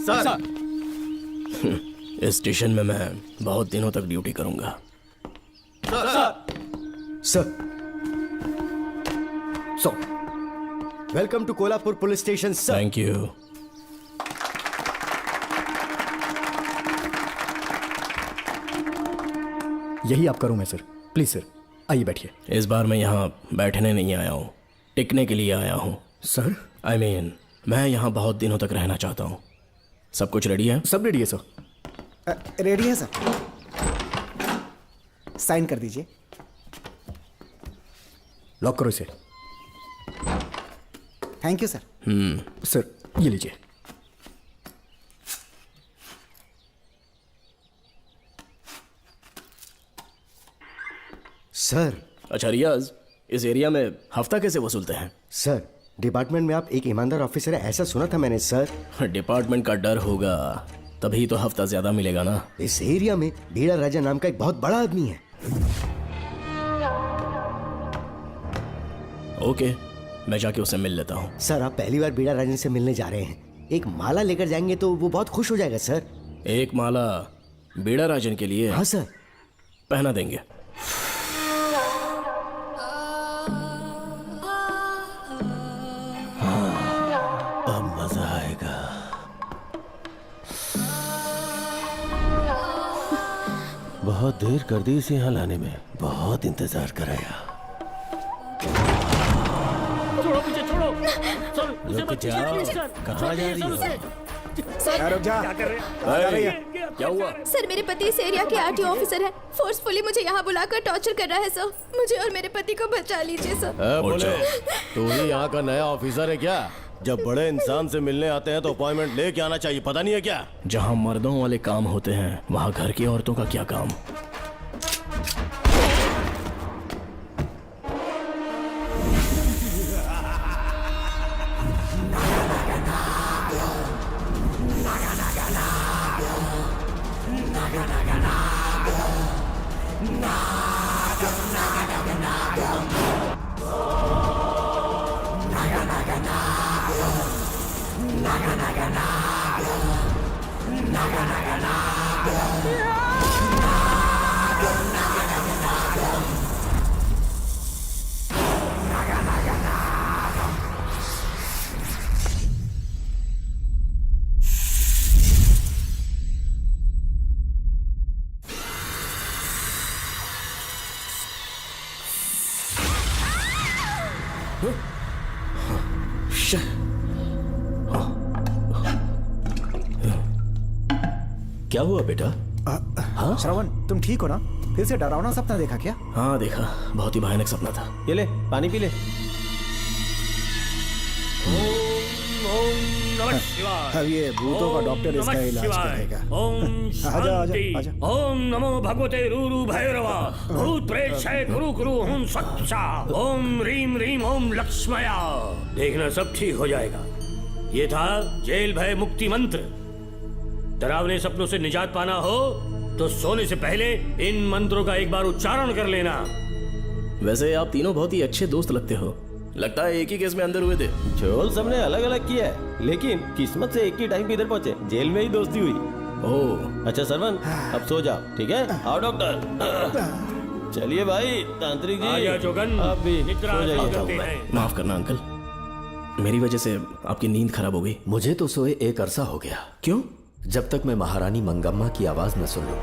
Sir. इस station में मैं बहुत दिनों तक ड्यूटी करूंगा। Sir welcome to Kolhapur police station sir. Thank you. यही आपका रूम है सर, प्लीज सर आइए बैठिए। इस बार मैं यहाँ बैठने नहीं आया हूँ, टिकने के लिए आया हूँ। सर I mean, मैं यहाँ बहुत दिनों तक रहना चाहता हूँ। सब कुछ रेडी है? सब रेडी है सर। रेडी है सर, साइन कर दीजिए। लॉक करो इसे। Thank you sir. सर ये लीजिए। सर अच्छा रियाज, इस एरिया में हफ्ता कैसे वसूलते हैं? सर डिपार्टमेंट में आप एक ईमानदार ऑफिसर है ऐसा सुना था मैंने सर। डिपार्टमेंट का डर होगा तभी तो हफ्ता ज्यादा मिलेगा ना। इस एरिया में भीड़ा राजा नाम का एक बहुत बड़ा आदमी है। ओके, मैं जाके उससे मिल लेता हूँ। सर आप पहली बार भीड़ा राजन से मिलने जा रहे हैं, एक माला लेकर जाएंगे तो वो बहुत खुश हो जाएगा सर। एक माला बीड़ा राजन के लिए? हाँ सर। पहना देंगे। अब मजा आएगा। बहुत देर कर दी इसे यहाँ लाने में, बहुत इंतजार कराया। छोड़ो मुझे, छोड़ो। रुक जाओ, कहाँ जा रही हो? रुक जा। क्या कर रहे हैं? क्या हुआ? सर मेरे पति इस एरिया के आरटीओ ऑफिसर है, फोर्सफुली मुझे यहाँ बुलाकर टॉर्चर कर रहा है सर। मुझे और मेरे पति को बचा लीजिए सर। बोले तू ही यहाँ का नया ऑफिसर है क्या? जब बड़े इंसान से मिलने आते हैं तो अपॉइंटमेंट लेके आना चाहिए, पता नहीं है क्या? जहाँ मर्दों वाले काम होते हैं वहाँ घर की औरतों का क्या काम? क्या हुआ बेटा? श्रवण तुम ठीक हो ना? फिर से डरावना सपना देखा क्या? हाँ देखा, बहुत ही भयानक सपना था। ये ले पानी पी ले। अब ये भूतों का डॉक्टर इसका इलाज करेगा। ओम शांति। आजा। ओम नमो भगवते रूरू भैरवा भूत प्रेत शय गुरु गुरु हूं सच्चा। ओम रीम रीम ओम लक्ष्मया। देखना सब ठीक हो जाएगा। ये था जेल भय मुक्ति मंत्र। डरावने सपनों से निजात पाना हो तो सोने से पहले इन मंत्रों का एक बार उच्चारण कर लेना। वैसे आप तीनों बहुत ही अच्छे दोस्त लगते हो, लगता है एक ही केस में अंदर हुए थे। झोल सबने अलग अलग किया है, लेकिन किस्मत से एक ही टाइम पे इधर पहुंचे, जेल में ही दोस्ती हुई। ओह अच्छा सरवन, अब सो जाओ, ठीक है? आओ डॉक्टर। चलिए भाई तांत्रिक जी, आजा जोगन, आप भी निद्रा सो जाइए। करते हैं। माफ करना अंकल, मेरी वजह से आपकी नींद खराब हो गई। मुझे तो सोए एक अरसा हो गया। क्यों? जब तक मैं महारानी मंगम्मा की आवाज न सुन लूं,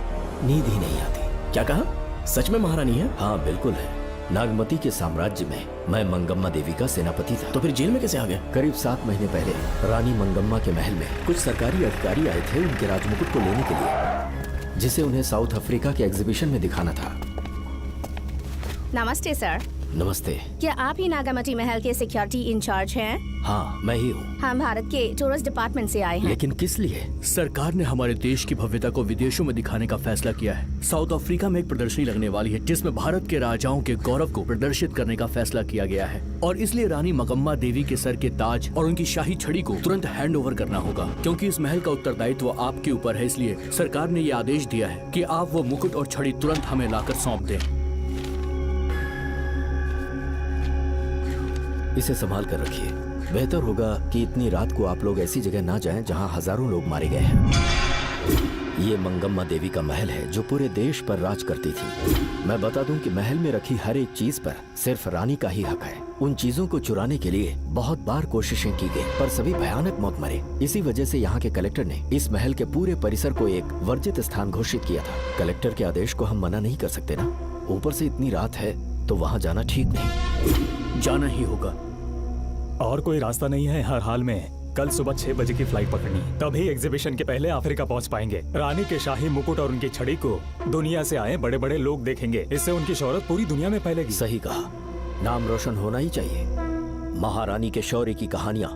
नींद ही नहीं आती। क्या कहा? सच में महारानी है? हाँ बिल्कुल है। नागमती के साम्राज्य में मैं मंगम्मा देवी का सेनापति था। तो फिर जेल में कैसे आ गए? करीब 7 महीने पहले रानी मंगम्मा के महल में कुछ सरकारी अधिकारी आए थे उनके राजमुकुट को लेने के लिए, जिसे उन्हें साउथ अफ्रीका के एग्जीबिशन में दिखाना था। नमस्ते सर। नमस्ते। क्या आप ही नागामती महल के सिक्योरिटी इंचार्ज हैं? हाँ मैं ही हूँ। हम भारत के टूरिस्ट डिपार्टमेंट से आए हैं। लेकिन किस लिए? सरकार ने हमारे देश की भव्यता को विदेशों में दिखाने का फैसला किया है। साउथ अफ्रीका में एक प्रदर्शनी लगने वाली है जिसमें भारत के राजाओं के गौरव को प्रदर्शित करने का फैसला किया गया है, और इसलिए रानी मंगम्मा देवी के सर के ताज और उनकी शाही छड़ी को तुरंत हैंड ओवर करना होगा। क्योंकि इस महल का उत्तरदायित्व आपके ऊपर है, इसलिए सरकार ने ये आदेश दिया है कि आप वो मुकुट और छड़ी तुरंत हमें लाकर सौंप दें। इसे संभाल कर रखिए। बेहतर होगा कि इतनी रात को आप लोग ऐसी जगह ना जाएं जहां हजारों लोग मारे गए हैं। ये मंगम्मा देवी का महल है जो पूरे देश पर राज करती थी। मैं बता दूं कि महल में रखी हर एक चीज पर सिर्फ रानी का ही हक है। उन चीजों को चुराने के लिए बहुत बार कोशिशें की गई, पर सभी भयानक मौत मरे। इसी वजह से यहाँ के कलेक्टर ने इस महल के पूरे परिसर को एक वर्जित स्थान घोषित किया था। कलेक्टर के आदेश को हम मना नहीं कर सकते ना। ऊपर से इतनी रात है तो वहाँ जाना ठीक नहीं। जाना ही होगा। और कोई रास्ता नहीं है। हर हाल में कल सुबह 6 बजे की फ्लाइट पकड़नी, तभी एग्जीबिशन के पहले अफ्रीका पहुंच पाएंगे। रानी के शाही मुकुट और उनकी छड़ी को दुनिया से आए बड़े बड़े लोग देखेंगे। इससे उनकी शोहरत पूरी दुनिया में फैलेगी। सही कहा, नाम रोशन होना ही चाहिए। महारानी के शौर्य की कहानियां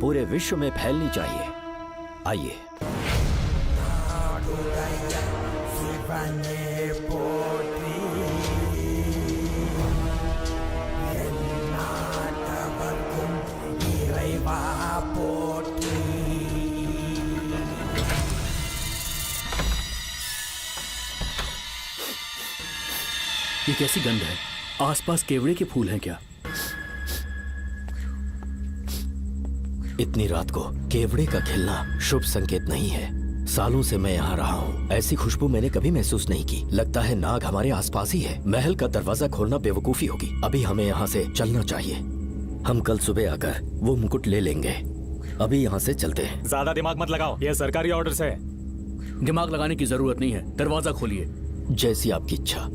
पूरे विश्व में फैलनी चाहिए। आइए। ये कैसी गंध है? आसपास केवड़े के फूल हैं क्या? इतनी रात को केवड़े का खिलना शुभ संकेत नहीं है। सालों से मैं यहाँ रहा हूँ, ऐसी खुशबू मैंने कभी महसूस नहीं की। लगता है नाग हमारे आसपास ही है। महल का दरवाजा खोलना बेवकूफी होगी। अभी हमें यहाँ से चलना चाहिए। हम कल सुबह आकर वो मुकुट ले लेंगे। अभी यहाँ से चलते हैं। ज्यादा दिमाग मत लगाओ, ये सरकारी ऑर्डर्स है। दिमाग लगाने की जरूरत नहीं है। दरवाजा खोलिए। जैसी आपकी इच्छा।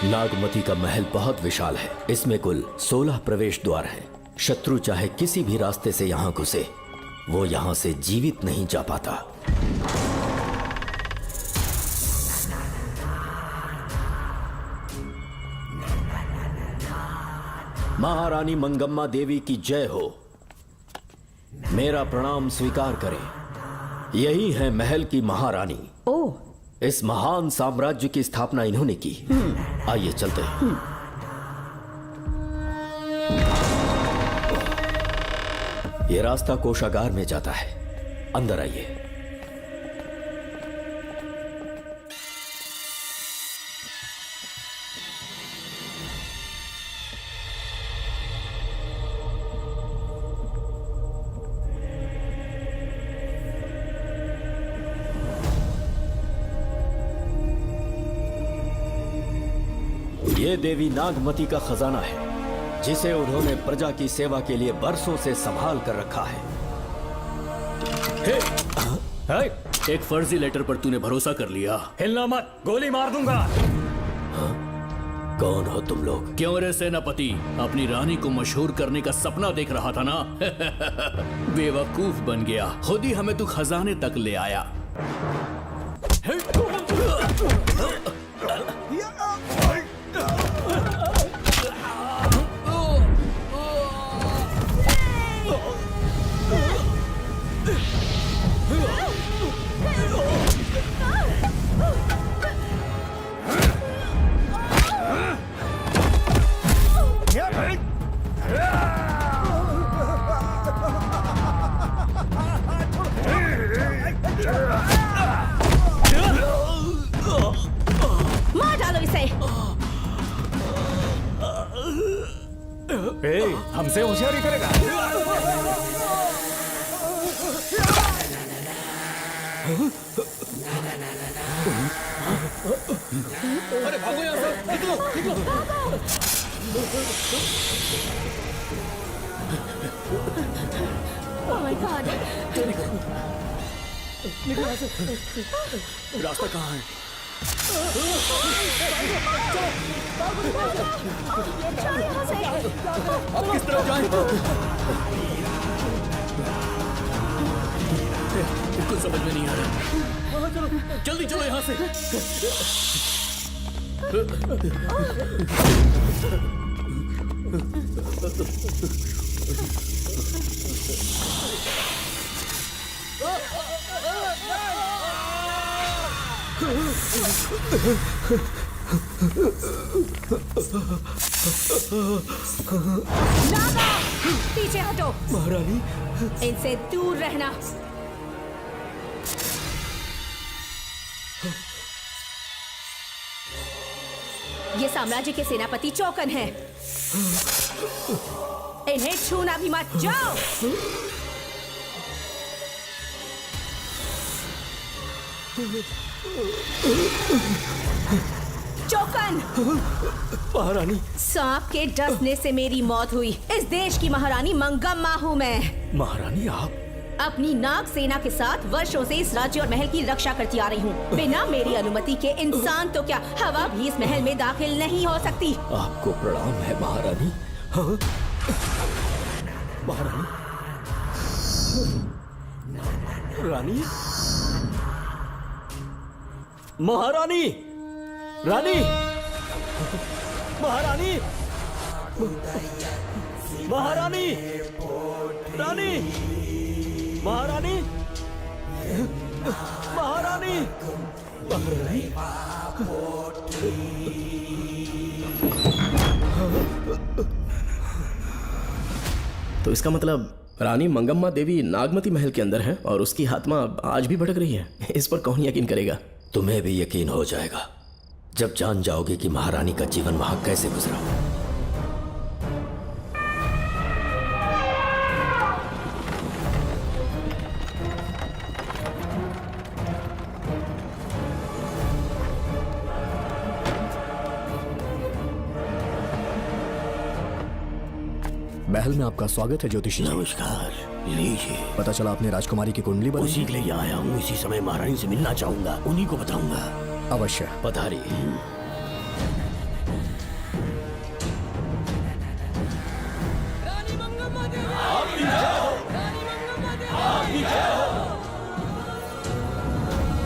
नागमती का महल बहुत विशाल है। इसमें कुल 16 प्रवेश द्वार हैं। शत्रु चाहे किसी भी रास्ते से यहाँ घुसे, वो यहाँ से जीवित नहीं जा पाता। महारानी मंगम्मा देवी की जय हो। मेरा प्रणाम स्वीकार करें। यही है महल की महारानी। ओह, इस महान साम्राज्य की स्थापना इन्होंने की। आइए चलते हैं। ये रास्ता कोषागार में जाता है। अंदर आइए। ये देवी नागमती का खजाना है, जिसे उन्होंने प्रजा की सेवा के लिए बरसों से संभाल कर रखा है। एक फर्जी लेटर पर तूने भरोसा कर लिया। हिलना मत, गोली मार दूंगा। कौन हो तुम लोग? क्यों रे सेनापति, अपनी रानी को मशहूर करने का सपना देख रहा था ना? बेवकूफ बन गया। खुद ही हमें तू खजाने तक ले आया। मार डालो इसे। हमसे होशियारी करेगा। अरे भागो यहाँ से, निकलो, निकलो। Oh my God! निकलो यहाँ से। रास्ता कहाँ है? अब किस तरफ जाएं? कुछ समझ में नहीं आ रहा। जल्दी चलो यहाँ से। नागा, पीछे हटो। महारानी, इनसे दूर रहना। ये साम्राज्य के सेनापति चौकन हैं। इन्हें छूना भी मत। जाओ। चौकन। महारानी। सांप के डसने से मेरी मौत हुई। इस देश की महारानी मंगम्मा हूँ मैं। महारानी आप? अपनी नाग सेना के साथ वर्षों से इस राज्य और महल की रक्षा करती आ रही हूँ। बिना मेरी अनुमति के इंसान तो क्या, हवा भी इस महल में दाखिल नहीं हो सकती। आपको प्रणाम है महारानी। हाँ? महारानी। रानी। महारानी। रानी। महारानी। महारानी। रानी। महारानी। महारानी। तो इसका मतलब रानी मंगम्मा देवी नागमती महल के अंदर है और उसकी आत्मा आज भी भटक रही है। इस पर कौन यकीन करेगा? तुम्हें भी यकीन हो जाएगा जब जान जाओगे कि महारानी का जीवन वहां कैसे गुजरा। महल में आपका स्वागत है ज्योतिषी। नमस्कार, लीजिए। पता चला आपने राजकुमारी की कुंडली बनाई। उसी के लिए आया हूँ। इसी समय महारानी से मिलना चाहूंगा, उन्हीं को बताऊंगा। अवश्य पधारिए।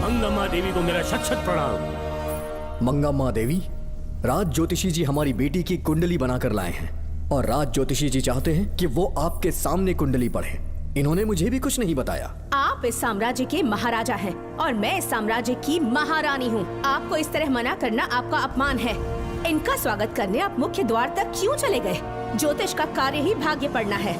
मंगम्मा देवी को मेरा शत शत प्रणाम। मंगम्मा देवी, राज ज्योतिषी जी हमारी बेटी की कुंडली बनाकर लाए हैं और राज ज्योतिषी जी चाहते हैं कि वो आपके सामने कुंडली पढ़े। इन्होंने मुझे भी कुछ नहीं बताया। आप इस साम्राज्य के महाराजा हैं और मैं इस साम्राज्य की महारानी हूँ। आपको इस तरह मना करना आपका अपमान है। इनका स्वागत करने आप मुख्य द्वार तक क्यों चले गए? ज्योतिष का कार्य ही भाग्य पढ़ना है।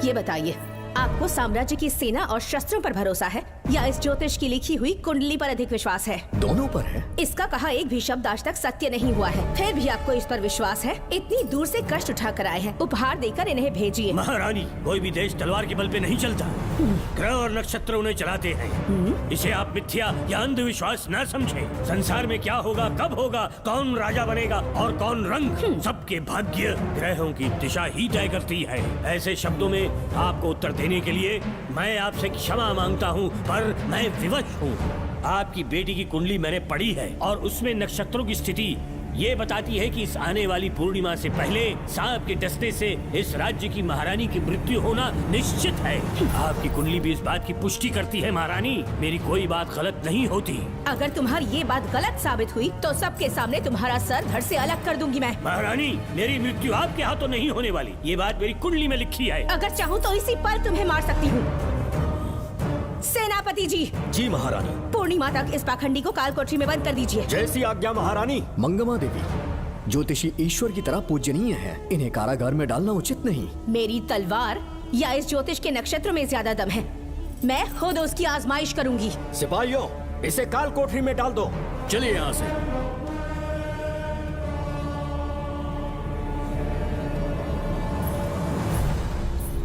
ये बताइए, आपको साम्राज्य की सेना और शस्त्रों पर भरोसा है या इस ज्योतिष की लिखी हुई कुंडली पर अधिक विश्वास है? दोनों पर है। इसका कहा एक भी शब्द आज तक सत्य नहीं हुआ है, फिर भी आपको इस पर विश्वास है? इतनी दूर से कष्ट उठा कर आए हैं, उपहार देकर इन्हें भेजिए। महारानी, कोई भी देश तलवार के बल पे नहीं चलता। ग्रह और नक्षत्र उन्हें चलाते हैं। इसे आप मिथ्या या अंधविश्वास न समझें। संसार में क्या होगा, कब होगा, कौन राजा बनेगा और कौन रंग, सबके भाग्य ग्रहों की दिशा ही तय करती है। ऐसे शब्दों में आपको उत्तर देने के लिए मैं आपसे क्षमा मांगता हूँ, पर मैं विवश हूँ। आपकी बेटी की कुंडली मैंने पढ़ी है और उसमें नक्षत्रों की स्थिति ये बताती है कि इस आने वाली पूर्णिमा से पहले सांप के डसने से इस राज्य की महारानी की मृत्यु होना निश्चित है। आपकी कुंडली भी इस बात की पुष्टि करती है। महारानी, मेरी कोई बात गलत नहीं होती। अगर तुम्हारी ये बात गलत साबित हुई तो सबके सामने तुम्हारा सर धड़ से अलग कर दूंगी मैं। महारानी, मेरी मृत्यु आपके हाथों नहीं होने वाली, ये बात मेरी कुंडली में लिखी है। अगर चाहूँ तो इसी पल तुम्हें मार सकती हूँ। सेनापति जी। जी महारानी। पूर्णिमा तक इस पाखंडी को कालकोठरी में बंद कर दीजिए। जैसी आज्ञा महारानी। मंगम्मा देवी, ज्योतिषी ईश्वर की तरह पूजनीय है, इन्हें कारागार में डालना उचित नहीं। मेरी तलवार या इस ज्योतिष के नक्षत्रों में ज्यादा दम है। मैं खुद उसकी आजमाइश करूंगी। सिपाहियों, इसे काल कोठरी में डाल दो। चलिए यहाँ से।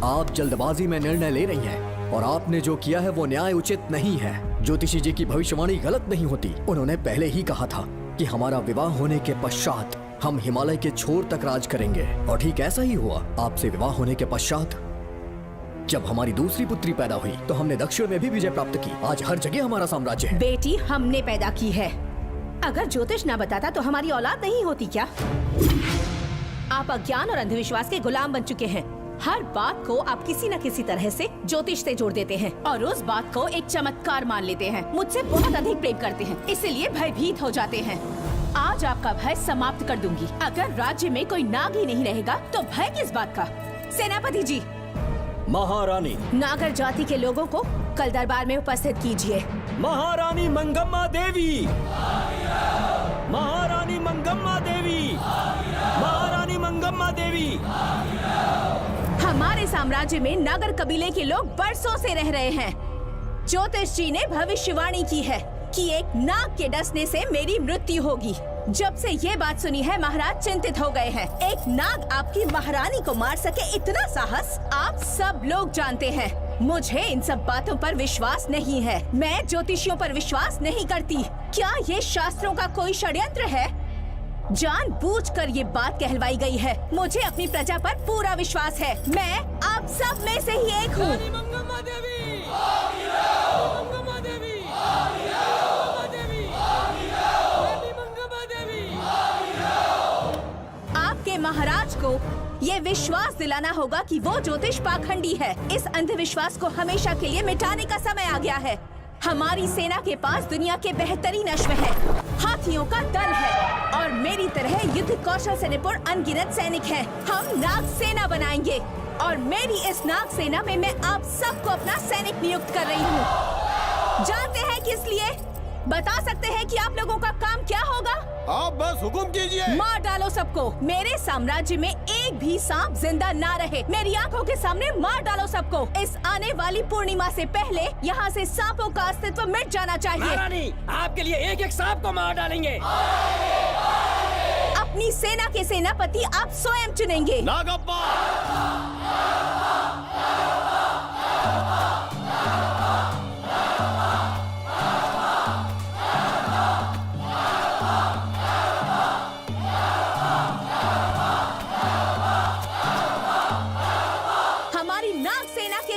आप जल्दबाजी में निर्णय ले रही हैं और आपने जो किया है वो न्याय उचित नहीं है। ज्योतिषी जी की भविष्यवाणी गलत नहीं होती। उन्होंने पहले ही कहा था कि हमारा विवाह होने के पश्चात हम हिमालय के छोर तक राज करेंगे और ठीक ऐसा ही हुआ। आपसे विवाह होने के पश्चात जब हमारी दूसरी पुत्री पैदा हुई तो हमने दक्षिण में भी विजय प्राप्त की। आज हर जगह हमारा साम्राज्य है। बेटी हमने पैदा की है। अगर ज्योतिष ना बताता तो हमारी औलाद नहीं होती क्या? आप अज्ञान और अंधविश्वास के गुलाम बन चुके हैं। हर बात को आप किसी न किसी तरह से ज्योतिष से जोड़ देते हैं और उस बात को एक चमत्कार मान लेते हैं। मुझसे बहुत अधिक प्रेम करते हैं, इसीलिए भयभीत हो जाते हैं। आज आपका भय समाप्त कर दूंगी। अगर राज्य में कोई नाग ही नहीं रहेगा तो भय किस बात का? सेनापति जी। महारानी। नागर जाति के लोगों को कल दरबार में उपस्थित कीजिए। महारानी मंगम्मा देवी। महारानी मंगम्मा देवी। महारानी मंगम्मा देवी। हमारे साम्राज्य में नागर कबीले के लोग बरसों से रह रहे हैं। ज्योतिष जी ने भविष्यवाणी की है कि एक नाग के डसने से मेरी मृत्यु होगी। जब से ये बात सुनी है महाराज चिंतित हो गए हैं। एक नाग आपकी महारानी को मार सके इतना साहस आप सब लोग जानते हैं। मुझे इन सब बातों पर विश्वास नहीं है। मैं ज्योतिषियों पर विश्वास नहीं करती। क्या ये शास्त्रों का कोई षड्यंत्र है? जानबूझकर ये बात कहलवाई गई है। मुझे अपनी प्रजा पर पूरा विश्वास है। मैं आप सब में से ही एक हूँ। आपके महाराज को ये विश्वास दिलाना होगा कि वो ज्योतिष पाखंडी है। इस अंधविश्वास को हमेशा के लिए मिटाने का समय आ गया है। हमारी सेना के पास दुनिया के बेहतरीन अश्व है, हाथियों का दल है और मेरी तरह युद्ध कौशल से निपुण अनगिनत सैनिक हैं। हम नाग सेना बनाएंगे और मेरी इस नाग सेना में मैं आप सबको अपना सैनिक नियुक्त कर रही हूँ। जानते हैं किस लिए? बता सकते हैं कि आप लोगों का काम क्या होगा? आप बस हुक्म कीजिए। मार डालो सबको। मेरे साम्राज्य में एक भी सांप जिंदा ना रहे। मेरी आंखों के सामने मार डालो सबको। इस आने वाली पूर्णिमा से पहले यहाँ से सांपों का अस्तित्व मिट जाना चाहिए। महारानी, आपके लिए एक एक सांप को मार डालेंगे। अपनी सेना के सेनापति आप स्वयं चुनेंगे। नागप्पा।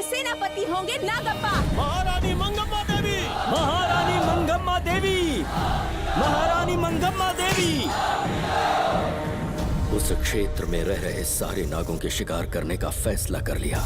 सेनापति होंगे नागप्पा। महारानी मंगम्मा देवी। महारानी मंगम्मा देवी। महारानी मंगम्मा देवी। उस क्षेत्र में रह रहे सारे नागों के शिकार करने का फैसला कर लिया।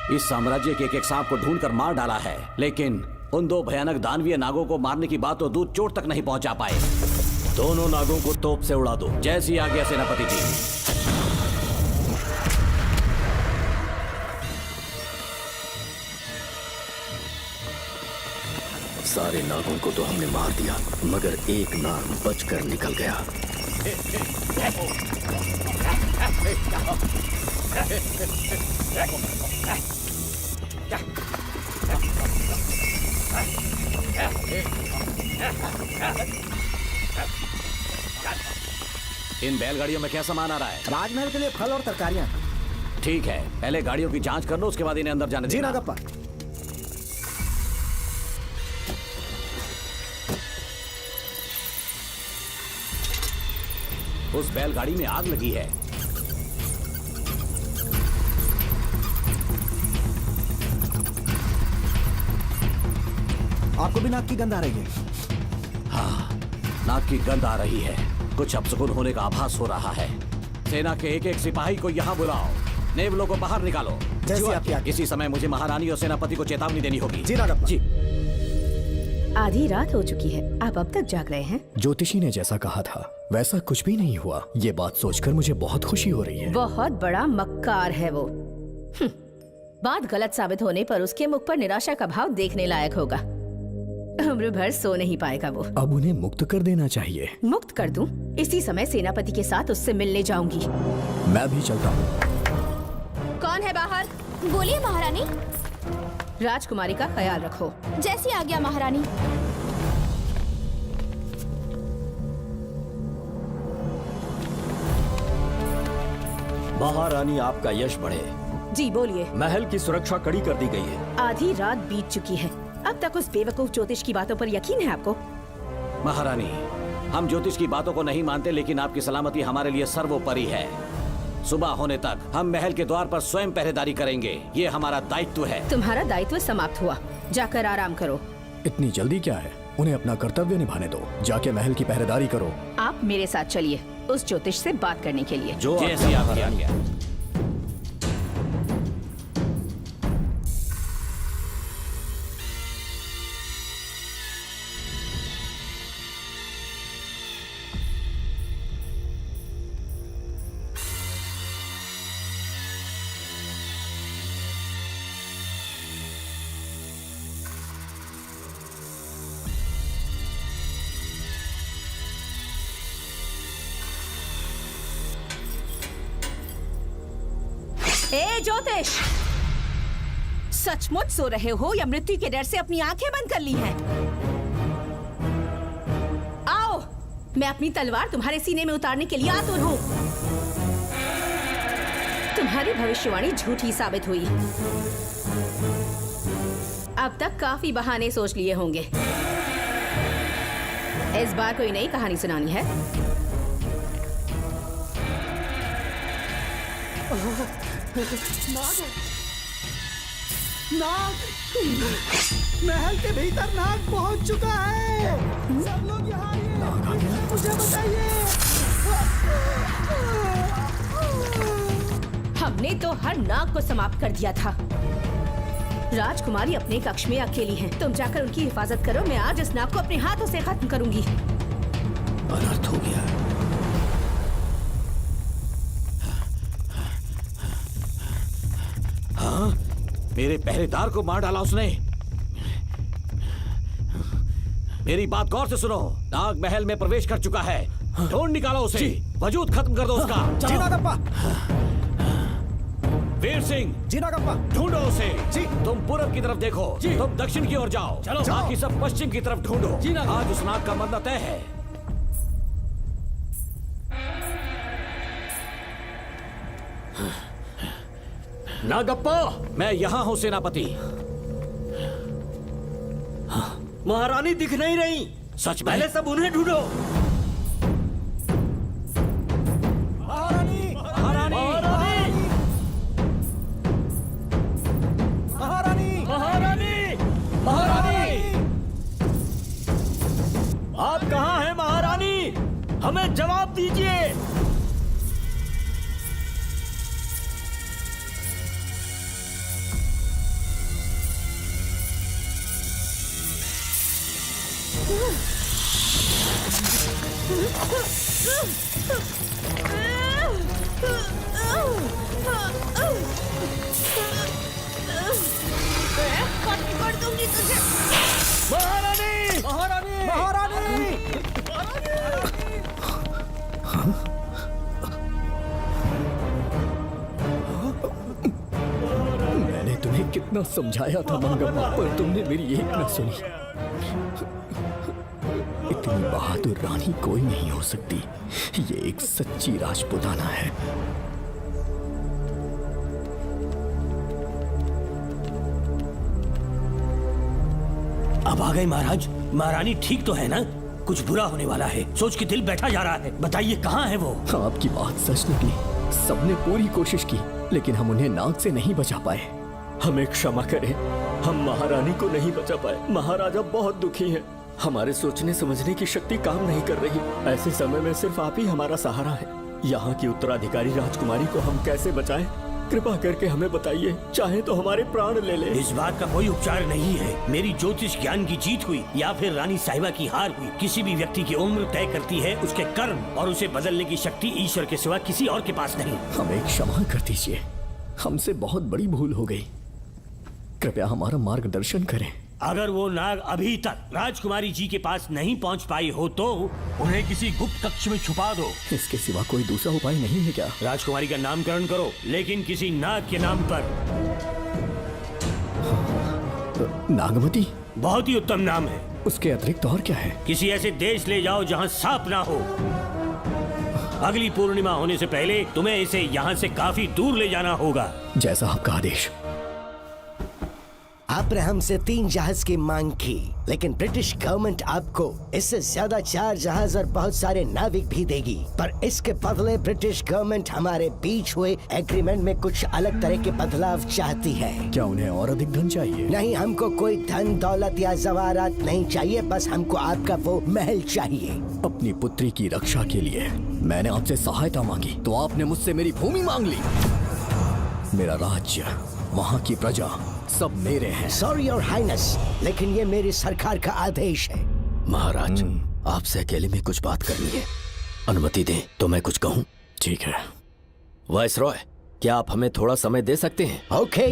इस साम्राज्य के एक सांप को ढूंढकर मार डाला है, लेकिन उन दो भयानक दानवीय नागों को मारने की बात तो दूध चोट तक नहीं पहुंचा पाए। दोनों नागों को तोप से उड़ा दो। जैसी आज्ञा सेनापति जी। सारे नागों को तो हमने मार दिया, मगर एक नाग बचकर निकल गया। इन बैलगाड़ियों में क्या सामान आ रहा है? राजमहल के लिए फल और तरकारियां। ठीक है, पहले गाड़ियों की जांच कर लो, उसके बाद इन्हें अंदर जाने जी देना। नागप्पा। उस बैलगाड़ी में आग लगी है। आपको भी नाक की गंध आ रही है? हाँ, नाक की गंध आ रही है। कुछ अपशकुन होने का आभास हो रहा है। सेना के एक एक सिपाही को यहाँ बुलाओ, नेवलों को बाहर निकालो। जैसी आपकी आज्ञा। इसी समय मुझे महारानी और सेनापति को चेतावनी देनी होगी। जी नागप्पा। जी। आधी रात हो चुकी है, आप अब तक जाग रहे हैं? ज्योतिषी ने जैसा कहा था वैसा कुछ भी नहीं हुआ। ये बात सोचकर मुझे बहुत खुशी हो रही है। बहुत बड़ा मक्कार है वो। बात गलत साबित होने पर उसके मुख पर निराशा का भाव देखने लायक होगा। उम्र भर सो नहीं पाएगा वो। अब उन्हें मुक्त कर देना चाहिए। मुक्त कर दूं? इसी समय सेनापति के साथ उससे मिलने जाऊंगी। मैं भी चलता हूँ। कौन है बाहर? बोलिए महारानी। राजकुमारी का ख्याल रखो। जैसी आज्ञा महारानी। महारानी, आपका यश बढ़े। जी बोलिए। महल की सुरक्षा कड़ी कर दी गई है। आधी रात बीत चुकी है, अब तक उस बेवकूफ ज्योतिष की बातों पर यकीन है आपको? महारानी, हम ज्योतिष की बातों को नहीं मानते, लेकिन आपकी सलामती हमारे लिए सर्वोपरि है। सुबह होने तक हम महल के द्वार पर स्वयं पहरेदारी करेंगे। ये हमारा दायित्व है। तुम्हारा दायित्व समाप्त हुआ, जाकर आराम करो। इतनी जल्दी क्या है? उन्हें अपना कर्तव्य निभाने दो। जाके महल की पहरेदारी करो। आप मेरे साथ चलिए उस ज्योतिष से बात करने के लिए। जो जैसी आपकी आज्ञा। ए ज्योतिष, सचमुच सो रहे हो या मृत्यु के डर से अपनी आंखें बंद कर ली हैं? आओ, मैं अपनी तलवार तुम्हारे सीने में उतारने के लिए आतुर हूँ। तुम्हारी भविष्यवाणी झूठी साबित हुई। अब तक काफी बहाने सोच लिए होंगे। इस बार कोई नई कहानी सुनानी है? नाग! महल के भीतर नाग पहुंच चुका है। सब लोग यहाँ आइए, मुझे बताइए। हमने तो हर नाग को समाप्त कर दिया था। राजकुमारी अपने कक्ष में अकेली हैं। तुम जाकर उनकी हिफाजत करो। मैं आज इस नाग को अपने हाथों से खत्म करूंगी। अनर्थ हो गया। हाँ? मेरे पहरेदार को मार डाला उसने। मेरी बात गौर से सुनो। नाग महल में प्रवेश कर चुका है। ढूंढ निकालो उसे। वजूद खत्म कर दो उसका। जी नागप्पा। वीर सिंह। जी नागप्पा। ढूंढो उसे। जी। तुम पूरब की तरफ देखो। तुम दक्षिण की ओर जाओ। चलो। बाकी सब पश्चिम की तरफ ढूंढो। आज उस नाग का मरना तय है। नागप्पा, मैं यहाँ हूँ सेनापति। महारानी दिख नहीं रही। सच में? पहले सब उन्हें ढूंढो। महारानी! महारानी! महारानी! महारानी! महारानी! आप कहाँ हैं महारानी? हमें जवाब दीजिए। कर दूंगी तुझे। महारानी! महारानी! महारानी! मैंने तुम्हें कितना समझाया था मंगम्मा, पर तुमने मेरी एक न सुनी। इतनी बहादुर रानी कोई नहीं हो सकती। ये एक सच्ची राजपुताना है। अब आ गए महाराज। महारानी ठीक तो है ना? कुछ बुरा होने वाला है, सोच के दिल बैठा जा रहा है। बताइए कहाँ है वो? आपकी बात सच निकली। सबने पूरी कोशिश की, लेकिन हम उन्हें नाग से नहीं बचा पाए। हमें क्षमा करें। हम महारानी को नहीं बचा पाए। महाराजा बहुत दुखी हैं। हमारे सोचने समझने की शक्ति काम नहीं कर रही। ऐसे समय में सिर्फ आप ही हमारा सहारा है। यहाँ की उत्तराधिकारी राजकुमारी को हम कैसे बचाएं? कृपा करके हमें बताइए, चाहे तो हमारे प्राण ले ले। इस बात का कोई उपचार नहीं है। मेरी ज्योतिष ज्ञान की जीत हुई या फिर रानी साहिबा की हार हुई। किसी भी व्यक्ति की उम्र तय करती है उसके कर्म, और उसे बदलने की शक्ति ईश्वर के सिवा किसी और के पास नहीं। हमें क्षमा कर दीजिए, हमसे बहुत बड़ी भूल हो गई। कृपया हमारा मार्गदर्शन करें। अगर वो नाग अभी तक राजकुमारी जी के पास नहीं पहुंच पाई हो तो उन्हें किसी गुप्त कक्ष में छुपा दो। इसके सिवा कोई दूसरा उपाय नहीं है क्या? राजकुमारी का नामकरण करो, लेकिन किसी नाग के नाम पर। नागमती बहुत ही उत्तम नाम है। उसके अतिरिक्त और क्या है? किसी ऐसे देश ले जाओ जहाँ सांप ना हो। अगली पूर्णिमा होने से पहले तुम्हें इसे यहाँ से काफी दूर ले जाना होगा। जैसा आपका आदेश। आपने हमसे 3 जहाज की मांग की, लेकिन ब्रिटिश गवर्नमेंट आपको इससे ज्यादा 4 जहाज और बहुत सारे नाविक भी देगी। पर इसके बदले ब्रिटिश गवर्नमेंट हमारे बीच हुए एग्रीमेंट में कुछ अलग तरह के बदलाव चाहती है। क्या उन्हें और अधिक धन चाहिए? नहीं, हमको कोई धन दौलत या जवाहरात नहीं चाहिए, बस हमको आपका वो महल चाहिए। अपनी पुत्री की रक्षा के लिए मैंने आपसे सहायता मांगी तो आपने मुझसे मेरी भूमि मांग ली। मेरा राज्य, वहाँ की प्रजा सब मेरे हैं। सॉरी योर हाइनेस, लेकिन ये मेरी सरकार का आदेश है। महाराज, आपसे अकेले में कुछ बात करनी है। अनुमति दें तो मैं कुछ कहूँ? ठीक है। वाइसरॉय, क्या आप हमें थोड़ा समय दे सकते हैं? ओके।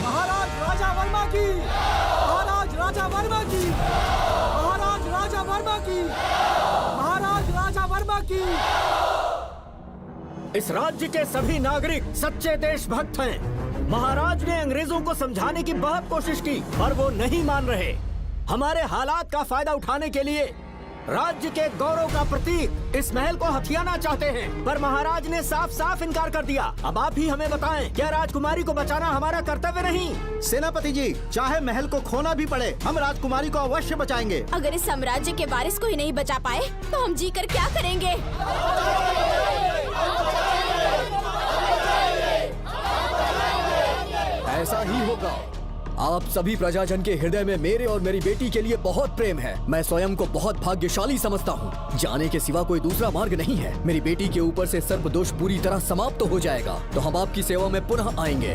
महाराज राजा वर्मा की, महाराज राजा वर्मा की, महाराज राजा वर्मा की, महाराज राजा वर्मा की। इस राज्य के सभी नागरिक सच्चे देशभक्त हैं। महाराज ने अंग्रेजों को समझाने की बहुत कोशिश की, पर वो नहीं मान रहे। हमारे हालात का फायदा उठाने के लिए राज्य के गौरव का प्रतीक इस महल को हथियाना चाहते हैं, पर महाराज ने साफ साफ इनकार कर दिया। अब आप ही हमें बताएं, क्या राजकुमारी को बचाना हमारा कर्तव्य नहीं? सेनापति जी, चाहे महल को खोना भी पड़े, हम राजकुमारी को अवश्य बचाएंगे। अगर इस साम्राज्य के वारिस को ही नहीं बचा पाए तो हम जीकर क्या करेंगे? ऐसा ही होगा। आप सभी प्रजाजन के हृदय में मेरे और मेरी बेटी के लिए बहुत प्रेम है। मैं स्वयं को बहुत भाग्यशाली समझता हूँ। जाने के सिवा कोई दूसरा मार्ग नहीं है। मेरी बेटी के ऊपर से सर्पदोष पूरी तरह समाप्त हो जाएगा तो हम आपकी सेवा में पुनः आएंगे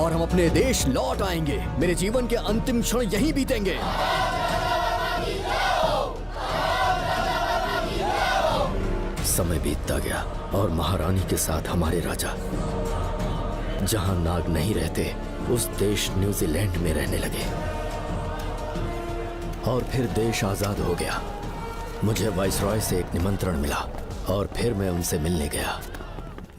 और हम अपने देश लौट आएंगे। मेरे जीवन के अंतिम क्षण यहीं बीतेंगे। समय बीतता गया और महारानी के साथ हमारे राजा जहाँ नाग नहीं रहते उस देश न्यूजीलैंड में रहने लगे और फिर देश आजाद हो गया। मुझे वाइसरॉय से एक निमंत्रण मिला और फिर मैं उनसे मिलने गया।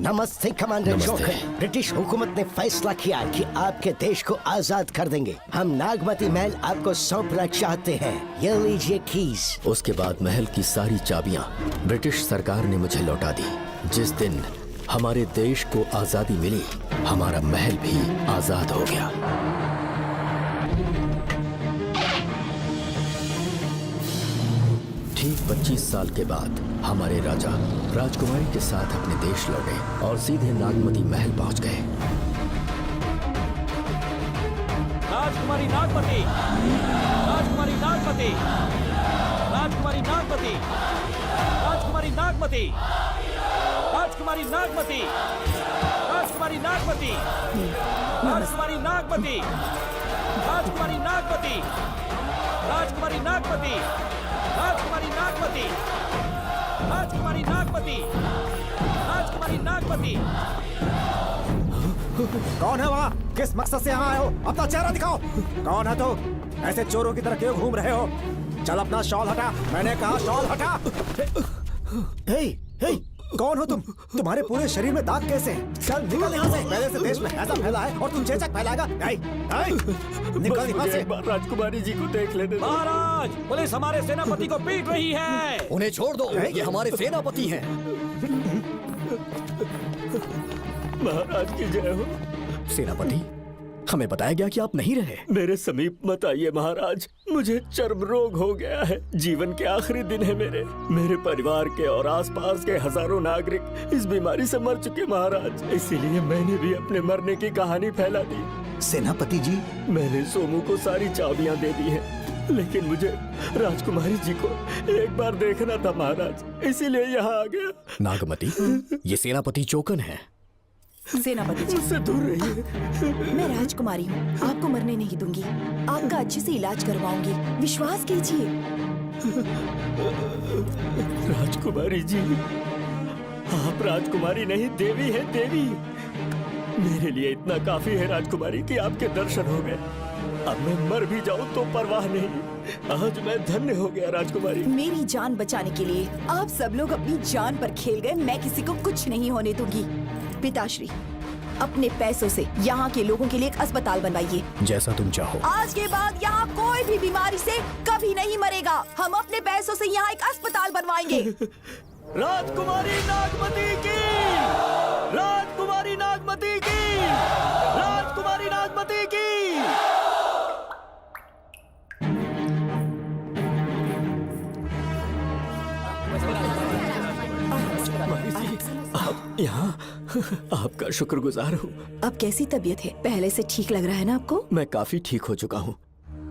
नमस्ते कमांडर जोकर। ब्रिटिश हुकूमत ने फैसला किया कि आपके देश को आजाद कर देंगे। हम नागमती महल आपको सौंपना चाहते हैं। ये लीजिए कीज। उसके बाद महल की सारी चाबियां ब्रिटिश सरकार ने मुझे लौटा दी। जिस दिन हमारे देश को आजादी मिली, हमारा महल भी आजाद हो गया। ठीक 25 साल के बाद हमारे राजा राजकुमारी के साथ अपने देश लौटे और सीधे नागमती महल पहुंच गए। राजकुमारी नागमती, राजकुमारी नागमती, राजकुमारी नागमती, राजकुमारी नागमती, राजकुमारी नागमती, राजकुमारी नागमती, राजकुमारी नागमती, राजकुमारी नागमती, राजकुमारी नागमती, राजकुमारी नागमती, राजकुमारी नागमती, राजकुमारी नागमती। कौन है वहाँ? किस मकसद से यहाँ आए हो? अपना चेहरा दिखाओ। कौन है तो? ऐसे चोरों की तरह क्यों घूम रहे हो? चल अपना शॉल हटा। मैंने कहा शॉल हटा। हे, हे, कौन हो तुम? तुम्हारे पूरे शरीर में दाग कैसे? चल निकल यहाँ से। पहले से देश में ऐसा फैला है और तुम चेचक फैलाएगा? निकल यहाँ से। राजकुमारी जी को देख लेने दो। महाराज, पुलिस हमारे सेनापति को पीट रही है। उन्हें छोड़ दो, ये हमारे सेनापति हैं। महाराज की जय हो। सेनापति, हमें बताया गया कि आप नहीं रहे। मेरे समीप मत आइए महाराज, मुझे चर्म रोग हो गया है। जीवन के आखिरी दिन है मेरे परिवार के और आसपास के हजारों नागरिक इस बीमारी से मर चुके महाराज। इसीलिए मैंने भी अपने मरने की कहानी फैला दी। सेनापति जी, मैंने सोमू को सारी चाबियां दे दी हैं, लेकिन मुझे राजकुमारी जी को एक बार देखना था महाराज, इसीलिए यहाँ आ गया। नागमती, ये सेनापति चोकन है। सेनापति जी, मुझसे दूर रहिए। मैं राजकुमारी हूँ, आपको मरने नहीं दूंगी। आपका अच्छे से इलाज करवाऊंगी, विश्वास कीजिए। राजकुमारी जी, आप राजकुमारी नहीं देवी है, देवी। मेरे लिए इतना काफी है राजकुमारी कि आपके दर्शन हो गए। अब मैं मर भी जाऊं तो परवाह नहीं। आज मैं धन्य हो गया राजकुमारी। मेरी जान बचाने के लिए आप सब लोग अपनी जान पर खेल गए। मैं किसी को कुछ नहीं होने दूंगी। पिताश्री, अपने पैसों से यहाँ के लोगों के लिए एक अस्पताल बनवाइए। जैसा तुम चाहो। आज के बाद यहाँ कोई भी बीमारी से कभी नहीं मरेगा। हम अपने पैसों से यहाँ एक अस्पताल बनवाएंगे। राजकुमारी नागमती की, राजकुमारी नागमती की, राजकुमारी नागमती की। आप यहाँ, आपका शुक्रगुजार हूँ। अब कैसी तबीयत है? पहले से ठीक लग रहा है ना आपको? मैं काफी ठीक हो चुका हूँ।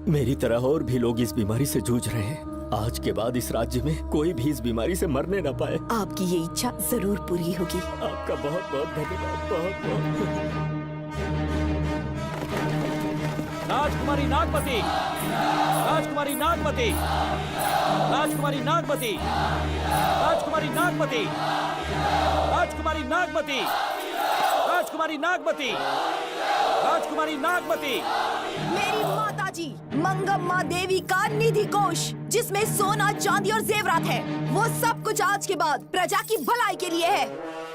मेरी तरह और भी लोग इस बीमारी से जूझ रहे हैं। आज के बाद इस राज्य में कोई भी इस बीमारी से मरने न पाए। आपकी ये इच्छा जरूर पूरी होगी। आपका बहुत बहुत धन्यवाद, बहुत बहुत। राजकुमारी नागमती, राजकुमारी नागमती, राजकुमारी नागमती, राजकुमारी नागमती, राजकुमारी नागमती, राजकुमारी नागमती, राजकुमारी नागमती। मेरी माताजी मंगम्मा देवी का निधि कोष, जिसमें सोना, चांदी और जेवरात है, वो सब कुछ आज के बाद प्रजा की भलाई के लिए है।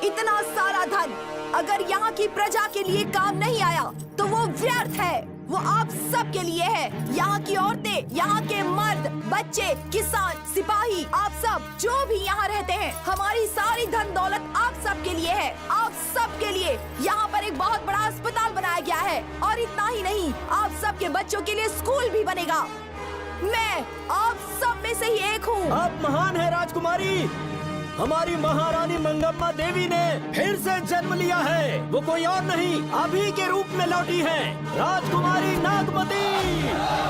इतना सारा धन अगर यहाँ की प्रजा के लिए काम नहीं आया तो वो व्यर्थ है। वो आप सब के लिए है। यहाँ की औरतें, यहाँ के मर्द, बच्चे, किसान, सिपाही, आप सब जो भी यहाँ रहते हैं, हमारी सारी धन दौलत आप सब के लिए है। आप सब के लिए यहाँ पर एक बहुत बड़ा अस्पताल बनाया गया है। और इतना ही नहीं, आप सब के बच्चों के लिए स्कूल भी बनेगा। मैं आप सब में से ही एक हूँ। आप महान है राजकुमारी। हमारी महारानी मंगम्मा देवी ने फिर से जन्म लिया है। वो कोई और नहीं, अभी के रूप में लौटी है। राजकुमारी नागमती,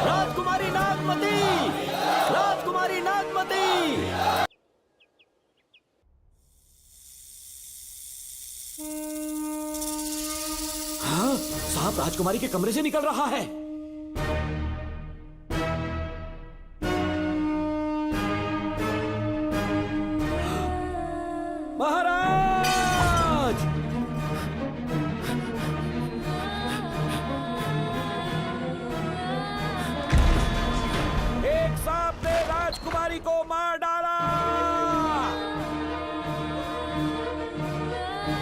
राजकुमारी नागमती, राजकुमारी नागमती। हाँ, साहब राजकुमारी के कमरे से निकल रहा है। महाराज! एक सांप ने राजकुमारी को मार डाला।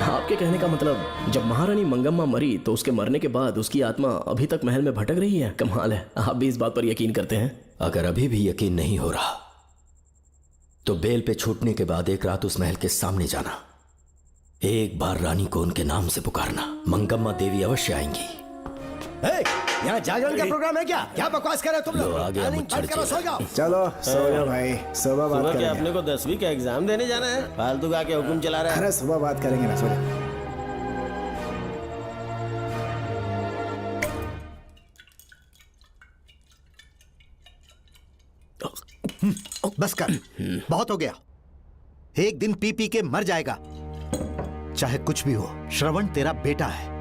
आपके कहने का मतलब, जब महारानी मंगम्मा मरी तो उसके मरने के बाद उसकी आत्मा अभी तक महल में भटक रही है? कमाल है, आप भी इस बात पर यकीन करते हैं? अगर अभी भी यकीन नहीं हो रहा तो बेल पे छूटने के बाद एक रात उस महल के सामने जाना, एक बार रानी को उनके नाम से पुकारना। मंगम्मा देवी अवश्य आएंगी। यहाँ जागरण का प्रोग्राम है क्या? क्या बकवास कर रहे हो तुम लोग? आगे सो जाओ। चलो सो जाओ भाई, सुबह बात क्या करेंगे। अपने को 10वीं का एग्जाम देने जाना है? फालतू का के हुक्म चला रहा है। अरे सुबह बात करेंगे ना, सो जाओ। बस कर, बहुत हो गया। एक दिन पी पी के मर जाएगा। चाहे कुछ भी हो, श्रवण तेरा बेटा है।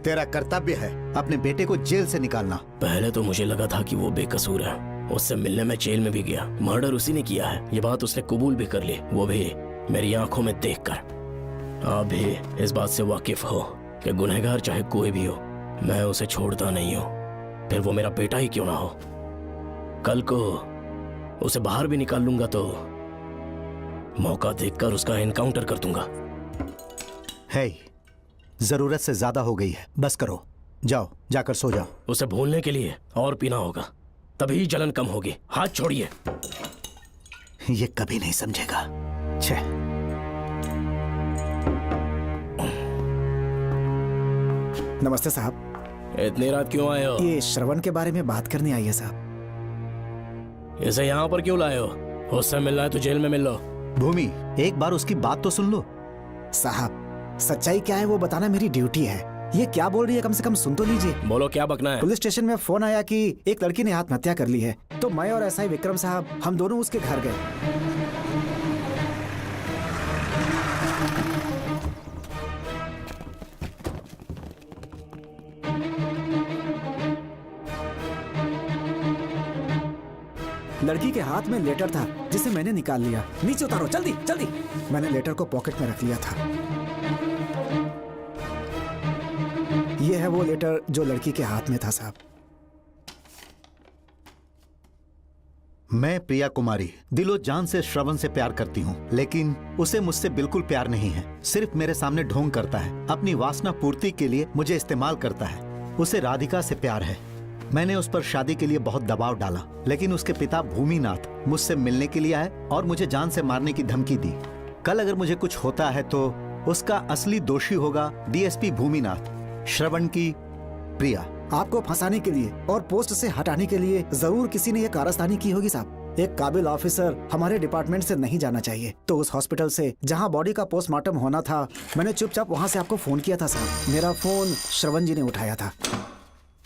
तेरा कर्तव्य है अपने बेटे को जेल से निकालना। पहले तो मुझे लगा था कि वो बेकसूर है। उससे मिलने में जेल में भी गया। मर्डर उसी ने किया है, ये बात उसने कबूल भी कर ली, वो भी मेरी आंखों में देखकर। आप भी इस बात से वाकिफ हो कि गुनहगार चाहे कोई भी हो, मैं उसे छोड़ता नहीं हूँ, फिर वो मेरा बेटा ही क्यों ना हो। कल को उसे बाहर भी निकाल लूंगा तो मौका देखकर उसका एनकाउंटर कर दूंगा। है, जरूरत से ज्यादा हो गई है, बस करो। जाओ, जाकर सो जाओ। उसे भूलने के लिए और पीना होगा, तभी जलन कम होगी। हाथ छोड़िए। ये कभी नहीं समझेगा। छे। नमस्ते साहब। इतनी रात क्यों आए हो? ये श्रवण के बारे में बात करने आई है साहब। इसे यहाँ पर क्यों लाए हो? उससे मिलना है तो जेल में मिल लो। भूमि, एक बार उसकी बात तो सुन लो। साहब, सच्चाई क्या है वो बताना मेरी ड्यूटी है। ये क्या बोल रही है कम से कम सुन तो लीजिए। बोलो, क्या बकना है? पुलिस स्टेशन में फोन आया कि एक लड़की ने आत्महत्या कर ली है, तो मैं और एसआई विक्रम साहब हम दोनों उसके घर गए। लड़की के हाथ में लेटर था जिसे मैंने निकाल लिया। नीचे उतारो, जल्दी जल्दी। मैंने लेटर को पॉकेट में रख लिया था। यह है वो लेटर जो लड़की के हाथ में था साहब। मैं प्रिया कुमारी दिलो जान से श्रवण से प्यार करती हूँ, लेकिन उसे मुझसे बिल्कुल प्यार नहीं है। सिर्फ मेरे सामने ढोंग करता है, अपनी वासना पूर्ति के लिए मुझे इस्तेमाल करता है। उसे राधिका से प्यार है। मैंने उस पर शादी के लिए बहुत दबाव डाला, लेकिन उसके पिता भूमिनाथ मुझसे मिलने के लिए आए और मुझे जान से मारने की धमकी दी। कल अगर मुझे कुछ होता है तो उसका असली दोषी होगा डीएसपी भूमिनाथ। श्रवण की प्रिया। आपको फंसाने के लिए और पोस्ट से हटाने के लिए जरूर किसी ने ये कारस्तानी की होगी साहब। एक काबिल ऑफिसर हमारे डिपार्टमेंट से नहीं जाना चाहिए। तो उस हॉस्पिटल से जहां बॉडी का पोस्टमार्टम होना था, मैंने चुपचाप वहां से आपको फोन किया था साहब। मेरा फोन श्रवण जी ने उठाया था।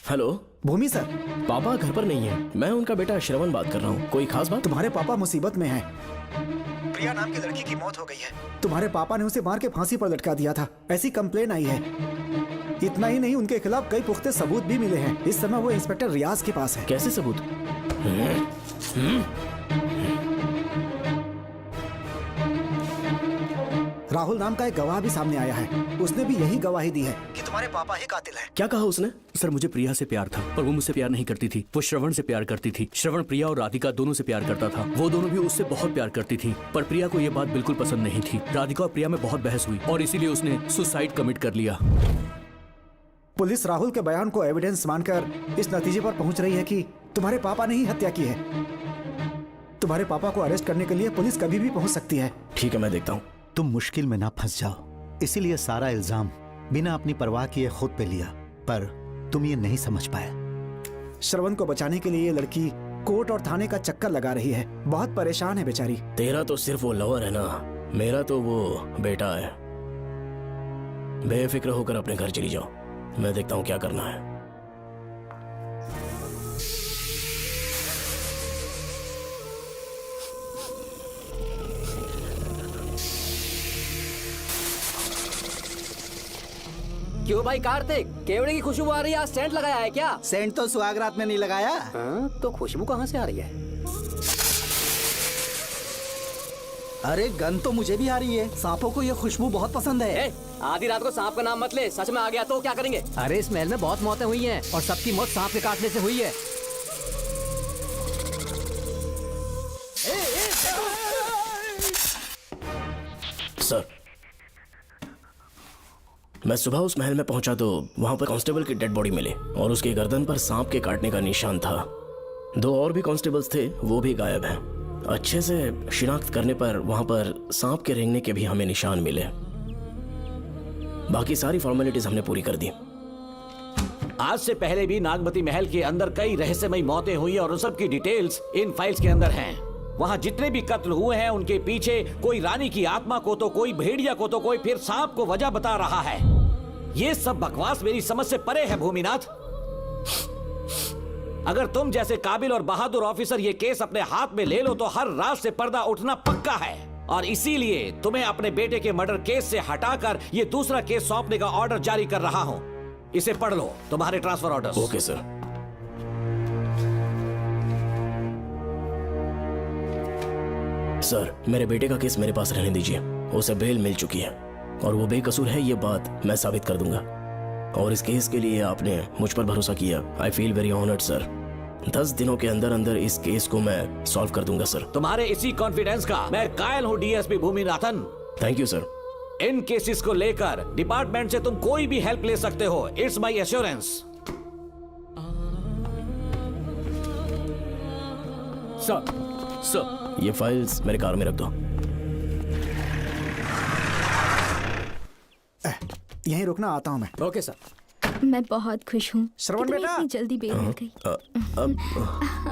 हेलो भूमि सर। पापा घर पर नहीं है। मैं उनका बेटा श्रवण बात कर रहा हूँ। कोई खास बात? तुम्हारे पापा मुसीबत में हैं। प्रिया नाम की लड़की की मौत हो गई है। तुम्हारे पापा ने उसे मार के फांसी पर लटका दिया था, ऐसी कंप्लेन आई है। इतना ही नहीं, उनके खिलाफ कई पुख्ते सबूत भी मिले हैं। इस समय वो इंस्पेक्टर रियाज के पास है। कैसे सबूत? राहुल नाम का एक गवाह भी सामने आया है। उसने भी यही गवाही दी है कि तुम्हारे पापा ही कातिल हैं। क्या कहा उसने? सर, मुझे प्रिया से प्यार था, पर वो मुझसे प्यार नहीं करती थी। वो श्रवण से प्यार करती थी। श्रवण प्रिया और राधिका दोनों से प्यार करता था। वो दोनों भी उससे बहुत प्यार करती थी, पर प्रिया को ये बात बिल्कुल पसंद नहीं थी। राधिका और प्रिया में बहुत बहस हुई और इसीलिए उसने सुसाइड कमिट कर लिया। पुलिस राहुल के बयान को एविडेंस मानकर इस नतीजे पर पहुंच रही है कि तुम्हारे पापा ने ही हत्या की है। तुम्हारे पापा को अरेस्ट करने के लिए पुलिस कभी भी पहुंच सकती है। ठीक है, मैं देखता हूँ। तुम मुश्किल में ना फंस जाओ, इसीलिए सारा इल्जाम बिना अपनी परवाह किए खुद पे लिया, पर तुम ये नहीं समझ पाए। श्रवण को बचाने के लिए ये लड़की कोर्ट और थाने का चक्कर लगा रही है। बहुत परेशान है बेचारी। तेरा तो सिर्फ वो लवर है ना, मेरा तो वो बेटा है। बेफिक्र होकर अपने घर चली जाओ, मैं देखता हूँ क्या करना है। क्यों भाई कार्तिक, केवड़े की खुशबू आ रही है। आज सेंट लगाया है क्या? सेंट तो सुहागरात में नहीं लगाया। तो खुशबू कहाँ से आ रही है? अरे गन तो मुझे भी आ रही है। सांपों को ये खुशबू बहुत पसंद है। आधी रात को सांप का नाम मत ले, सच में आ गया तो क्या करेंगे? अरे इस महल में बहुत मौतें हुई हैं और सबकी मौत सांप के काटने से हुई है। सर, मैं सुबह उस महल में पहुंचा तो वहां पर कांस्टेबल की डेड बॉडी मिली और उसकी गर्दन पर सांप के काटने का निशान था। 2 और भी कांस्टेबल्स थे, वो भी गायब हैं। अच्छे से शिनाख्त करने पर वहां पर सांप के रेंगने के भी हमें निशान मिले। बाकी सारी फॉर्मेलिटीज हमने पूरी कर दी। आज से पहले भी नागमती महल के अंदर कई रहस्यमयी मौतें हुई और उन सब की डिटेल्स इन फाइल्स के अंदर हैं। वहाँ जितने भी कत्ल हुए हैं उनके पीछे कोई रानी की आत्मा को तो कोई भेड़िया को तो कोई फिर सांप को वजह बता रहा है। ये सब बकवास मेरी समझ से परे है भूमिनाथ। अगर तुम जैसे काबिल और बहादुर ऑफिसर ये केस अपने हाथ में ले लो तो हर रात से पर्दा उठना पक्का है, और इसीलिए तुम्हें अपने बेटे के मर्डर केस से हटाकर ये दूसरा केस सौंपने का ऑर्डर जारी कर रहा हूं। इसे पढ़ लो, तुम्हारे transfer order. Okay sir. Sir, मेरे बेटे का केस मेरे पास रहने दीजिए। उसे बेल मिल चुकी है और वो बेकसूर है, ये बात मैं साबित कर दूंगा। और इस केस के लिए आपने मुझ पर भरोसा किया। I feel very honoured sir. 10 दिनों के अंदर अंदर इस केस को मैं सॉल्व कर दूंगा सर। तुम्हारे इसी कॉन्फिडेंस का मैं कायल हूँ DSP Bhuminathan. Thank you sir. In cases को लेकर डिपार्टमेंट से तुम कोई भी हेल्प ले सकते हो। It's my assurance. सर, ये फाइल्स मेरे कार में रख दो। यहीं रुकना, आता हूं मैं। Okay sir. मैं बहुत खुश हूँ। श्रवण कि तुम्हें बेटा। इतनी जल्दी बेल मिल गई।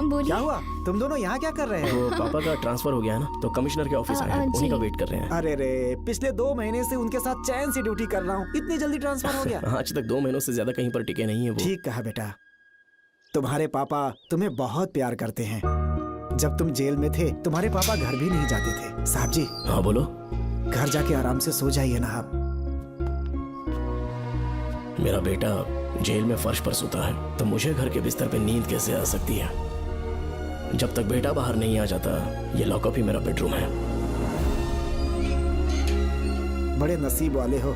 बोलिए। क्या हुआ? तुम दोनों यहाँ क्या कर रहे हैं? वो पापा का ट्रांसफर हो गया है ना, तो कमिश्नर के ऑफिस आए हैं, उन्हीं का वेट कर रहे हैं। अरे रे, पिछले 2 महीने से उनके साथ चैन से ड्यूटी कर रहा हूँ, इतनी जल्दी ट्रांसफर हो गया? आज तक 2 महीनों से ज्यादा कहीं पर टिके नहीं है वो। ठीक कहा बेटा, तुम्हारे पापा तुम्हें बहुत प्यार करते हैं। जब तुम जेल में थे तुम्हारे पापा घर भी नहीं जाते थे। साहब जी। हाँ बोलो। घर जाके आराम से सो जाइए ना आप। मेरा बेटा जेल में फर्श पर सोता है तो मुझे घर के बिस्तर पे नींद कैसे आ सकती है? जब तक बेटा बाहर नहीं आ जाता, ये लॉकअप ही मेरा बेडरूम है। बड़े नसीब वाले हो,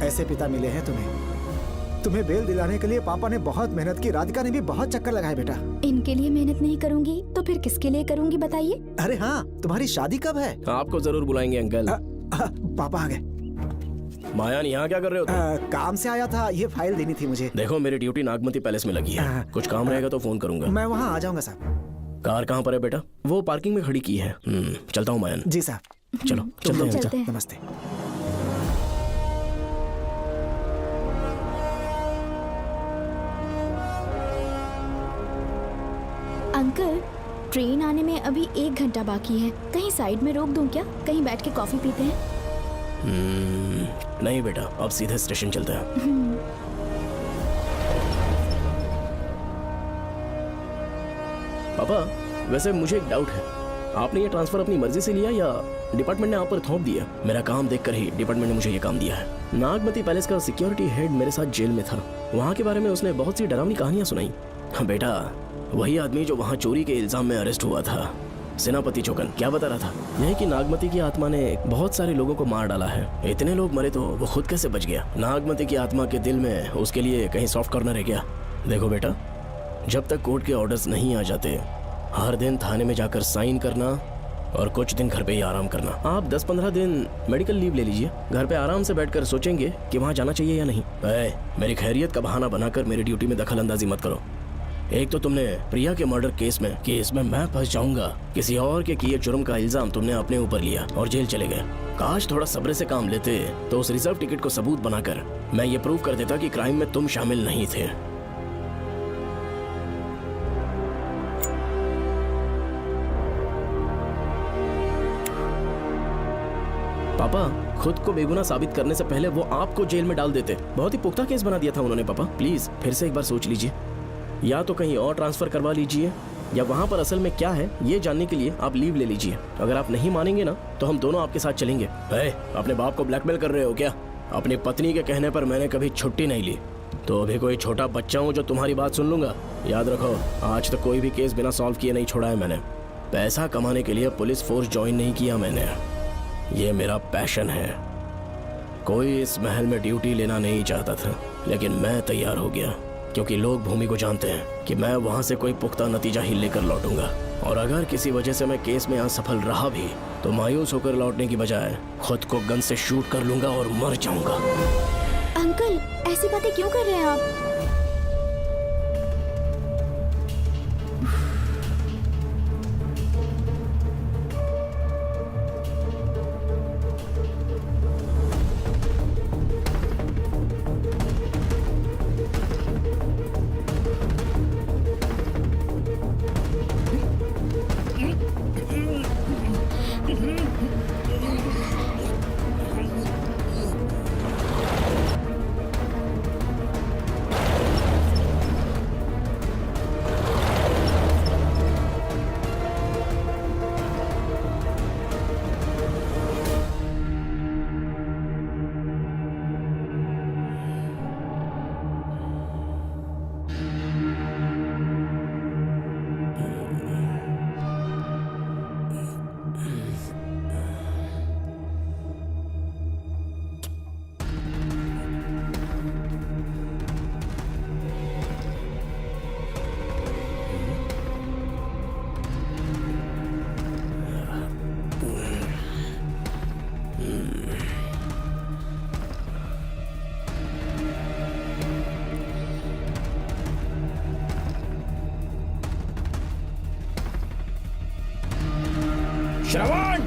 ऐसे पिता मिले हैं तुम्हें बेल दिलाने के लिए पापा ने बहुत मेहनत की। राधिका ने भी बहुत चक्कर लगाए बेटा। इनके लिए मेहनत नहीं करूंगी तो फिर किसके लिए करूंगी बताइए? अरे हाँ, तुम्हारी शादी कब है? आपको जरूर बुलाएंगे अंकल। पापा आ गए। मायान, यहाँ क्या कर रहे हो तुम? काम से आया था, ये फाइल देनी थी मुझे। देखो मेरी ड्यूटी नागमती पैलेस में लगी है, कुछ काम रहेगा तो फोन करूंगा। मैं वहाँ आ जाऊंगा साहब। कार कहाँ पर है बेटा? वो पार्किंग में खड़ी की है। चलता हूँ मायान। जी साहब। चलो चलते हैं। नमस्ते। अंकल, ट्रेन आने में अभी 1 घंटा बाकी है, कहीं साइड में रोक दूं क्या? कहीं बैठ के कॉफी पीते हैं? नहीं बेटा, अब सीधे स्टेशन चलते हैं। पापा, वैसे मुझे एक डाउट है, आपने ये ट्रांसफर अपनी मर्जी से लिया या डिपार्टमेंट ने आप पर थोप दिया? मेरा काम देखकर ही डिपार्टमेंट ने मुझे ये काम दिया है। नागमती पैलेस का सिक्योरिटी हेड मेरे साथ जेल में था, वहाँ के बारे में उसने बहुत सी डरावनी कहानियां सुनाई। हाँ बेटा, वही आदमी जो वहाँ चोरी के इल्जाम में अरेस्ट हुआ था, सेनापति चौकन, क्या बता रहा था? यह कि नागमती की आत्मा ने बहुत सारे लोगों को मार डाला है। इतने लोग मरे तो वो खुद कैसे बच गया? नागमती की आत्मा के दिल में उसके लिए कहीं सॉफ्ट कॉर्नर है क्या? देखो बेटा, जब तक कोर्ट के ऑर्डर्स नहीं आ जाते, हर दिन थाने में जाकर साइन करना और कुछ दिन घर पे ही आराम करना। आप 10-15 दिन मेडिकल लीव ले लीजिए, घर पे आराम से बैठकर सोचेंगे कि वहाँ जाना चाहिए या नहीं। मेरी खैरियत का बहाना बनाकर मेरी ड्यूटी में दखल अंदाजी मत करो। एक तो तुमने प्रिया के मर्डर केस में कि इसमें मैं फंस जाऊंगा, किसी और के किए जुर्म का इल्जाम तुमने अपने ऊपर लिया और जेल चले गए। काश थोड़ा सब्र से काम लेते तो उस रिजर्व टिकट को सबूत बनाकर मैं ये प्रूव कर देता कि क्राइम में तुम शामिल नहीं थे। पापा, खुद को बेगुनाह साबित करने से पहले वो आपको जेल में डाल देते। बहुत ही पुख्ता केस बना दिया था उन्होंने। पापा प्लीज फिर से एक बार सोच लीजिए, या तो कहीं और ट्रांसफर करवा लीजिए या वहाँ पर असल में क्या है ये जानने के लिए आप लीव ले लीजिए। अगर आप नहीं मानेंगे ना तो हम दोनों आपके साथ चलेंगे। अपने बाप को ब्लैकमेल कर रहे हो क्या? अपनी पत्नी के कहने पर मैंने कभी छुट्टी नहीं ली, तो अभी कोई छोटा बच्चा हूँ जो तुम्हारी बात सुन लूंगा? याद रखो, आज तक कोई भी केस बिना सॉल्व किए नहीं छोड़ा है मैंने। पैसा कमाने के लिए पुलिस फोर्स ज्वाइन नहीं किया मैंने, ये मेरा पैशन है। कोई इस महल में ड्यूटी लेना नहीं चाहता था, लेकिन मैं तैयार हो गया क्योंकि लोग भूमि को जानते हैं कि मैं वहां से कोई पुख्ता नतीजा ही लेकर लौटूंगा। और अगर किसी वजह से मैं केस में असफल रहा भी तो मायूस होकर लौटने की बजाय खुद को गन से शूट कर लूंगा और मर जाऊंगा। अंकल, ऐसी बातें क्यों कर रहे हैं आप? श्रवण!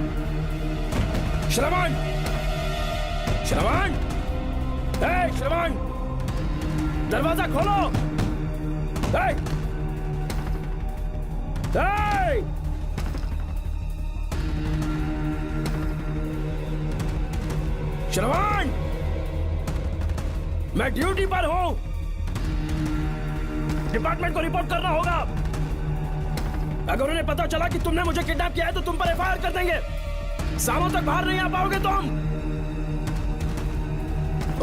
श्रवण! श्रवण! श्रवण! दरवाजा खोलो। हे! हे! श्रवण, मैं ड्यूटी पर हूं। डिपार्टमेंट को रिपोर्ट करना होगा। अगर उन्हें पता चला कि तुमने मुझे किडनैप किया है तो तुम पर एफआईआर कर देंगे। शामों तक बाहर नहीं आ पाओगे तुम।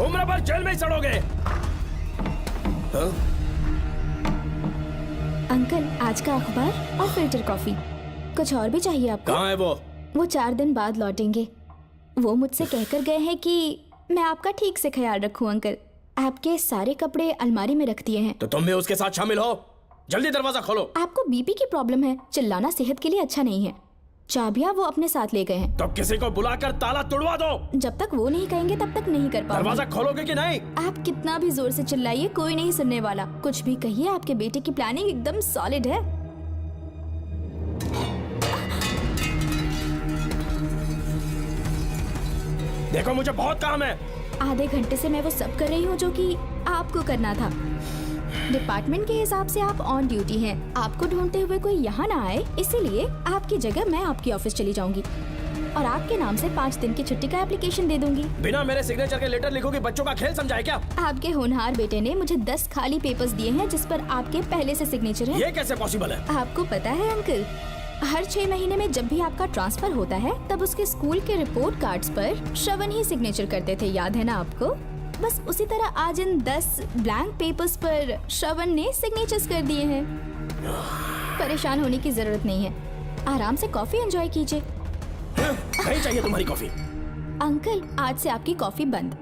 उम्र भर जेल में ही सड़ोगे। हाँ? अंकल, आज का अखबार और फिल्टर कॉफी। कुछ और भी चाहिए आपको? कहाँ है वो? वो 4 दिन बाद लौटेंगे। वो मुझसे कहकर गए हैं कि मैं आपका ठीक से ख्याल रखूं अंकल। आपके सारे कपड़े अलमारी में रख दिए हैं। तो तुम भी उसके साथ शामिल हो। जल्दी दरवाजा खोलो। आपको बीपी की प्रॉब्लम है, चिल्लाना सेहत के लिए अच्छा नहीं है। चाबियां वो अपने साथ ले गए हैं। तो किसी को बुलाकर ताला तोड़वा दो। जब तक वो नहीं कहेंगे तब तक नहीं कर पाऊंगी। दरवाजा खोलोगे कि नहीं? आप कितना भी जोर से चिल्लाइए, कोई नहीं सुनने वाला। कुछ भी कहिए, आपके बेटे की प्लानिंग एकदम सॉलिड है। देखो, मुझे बहुत काम है। आधे घंटे से मैं वो सब कर रही हूँ जो कि आपको करना था। डिपार्टमेंट के हिसाब से आप ऑन ड्यूटी हैं। आपको ढूंढते हुए कोई यहाँ ना आए, इसीलिए आपकी जगह मैं आपकी ऑफिस चली जाऊंगी और आपके नाम से 5 दिन की छुट्टी का एप्लीकेशन दे दूंगी। बिना मेरे सिग्नेचर के लेटर लिखोगे? बच्चों का खेल समझा है क्या? आपके होनहार बेटे ने मुझे 10 खाली पेपर्स दिए हैं जिस पर आपके पहले से सिग्नेचर है। ये कैसे पॉसिबल है? आपको पता है अंकल, हर 6 महीने में जब भी आपका ट्रांसफर होता है तब उसके स्कूल के रिपोर्ट कार्ड्स पर श्रवण ही सिग्नेचर करते थे, याद है ना आपको? बस उसी तरह आज इन 10 ब्लैंक पेपर्स पर श्रवण ने सिग्नेचर्स कर दिए हैं। परेशान होने की जरूरत नहीं है, आराम से कॉफी एंजॉय कीजिए। नहीं चाहिए तुम्हारी कॉफी। अंकल, आज से आपकी कॉफी बंद।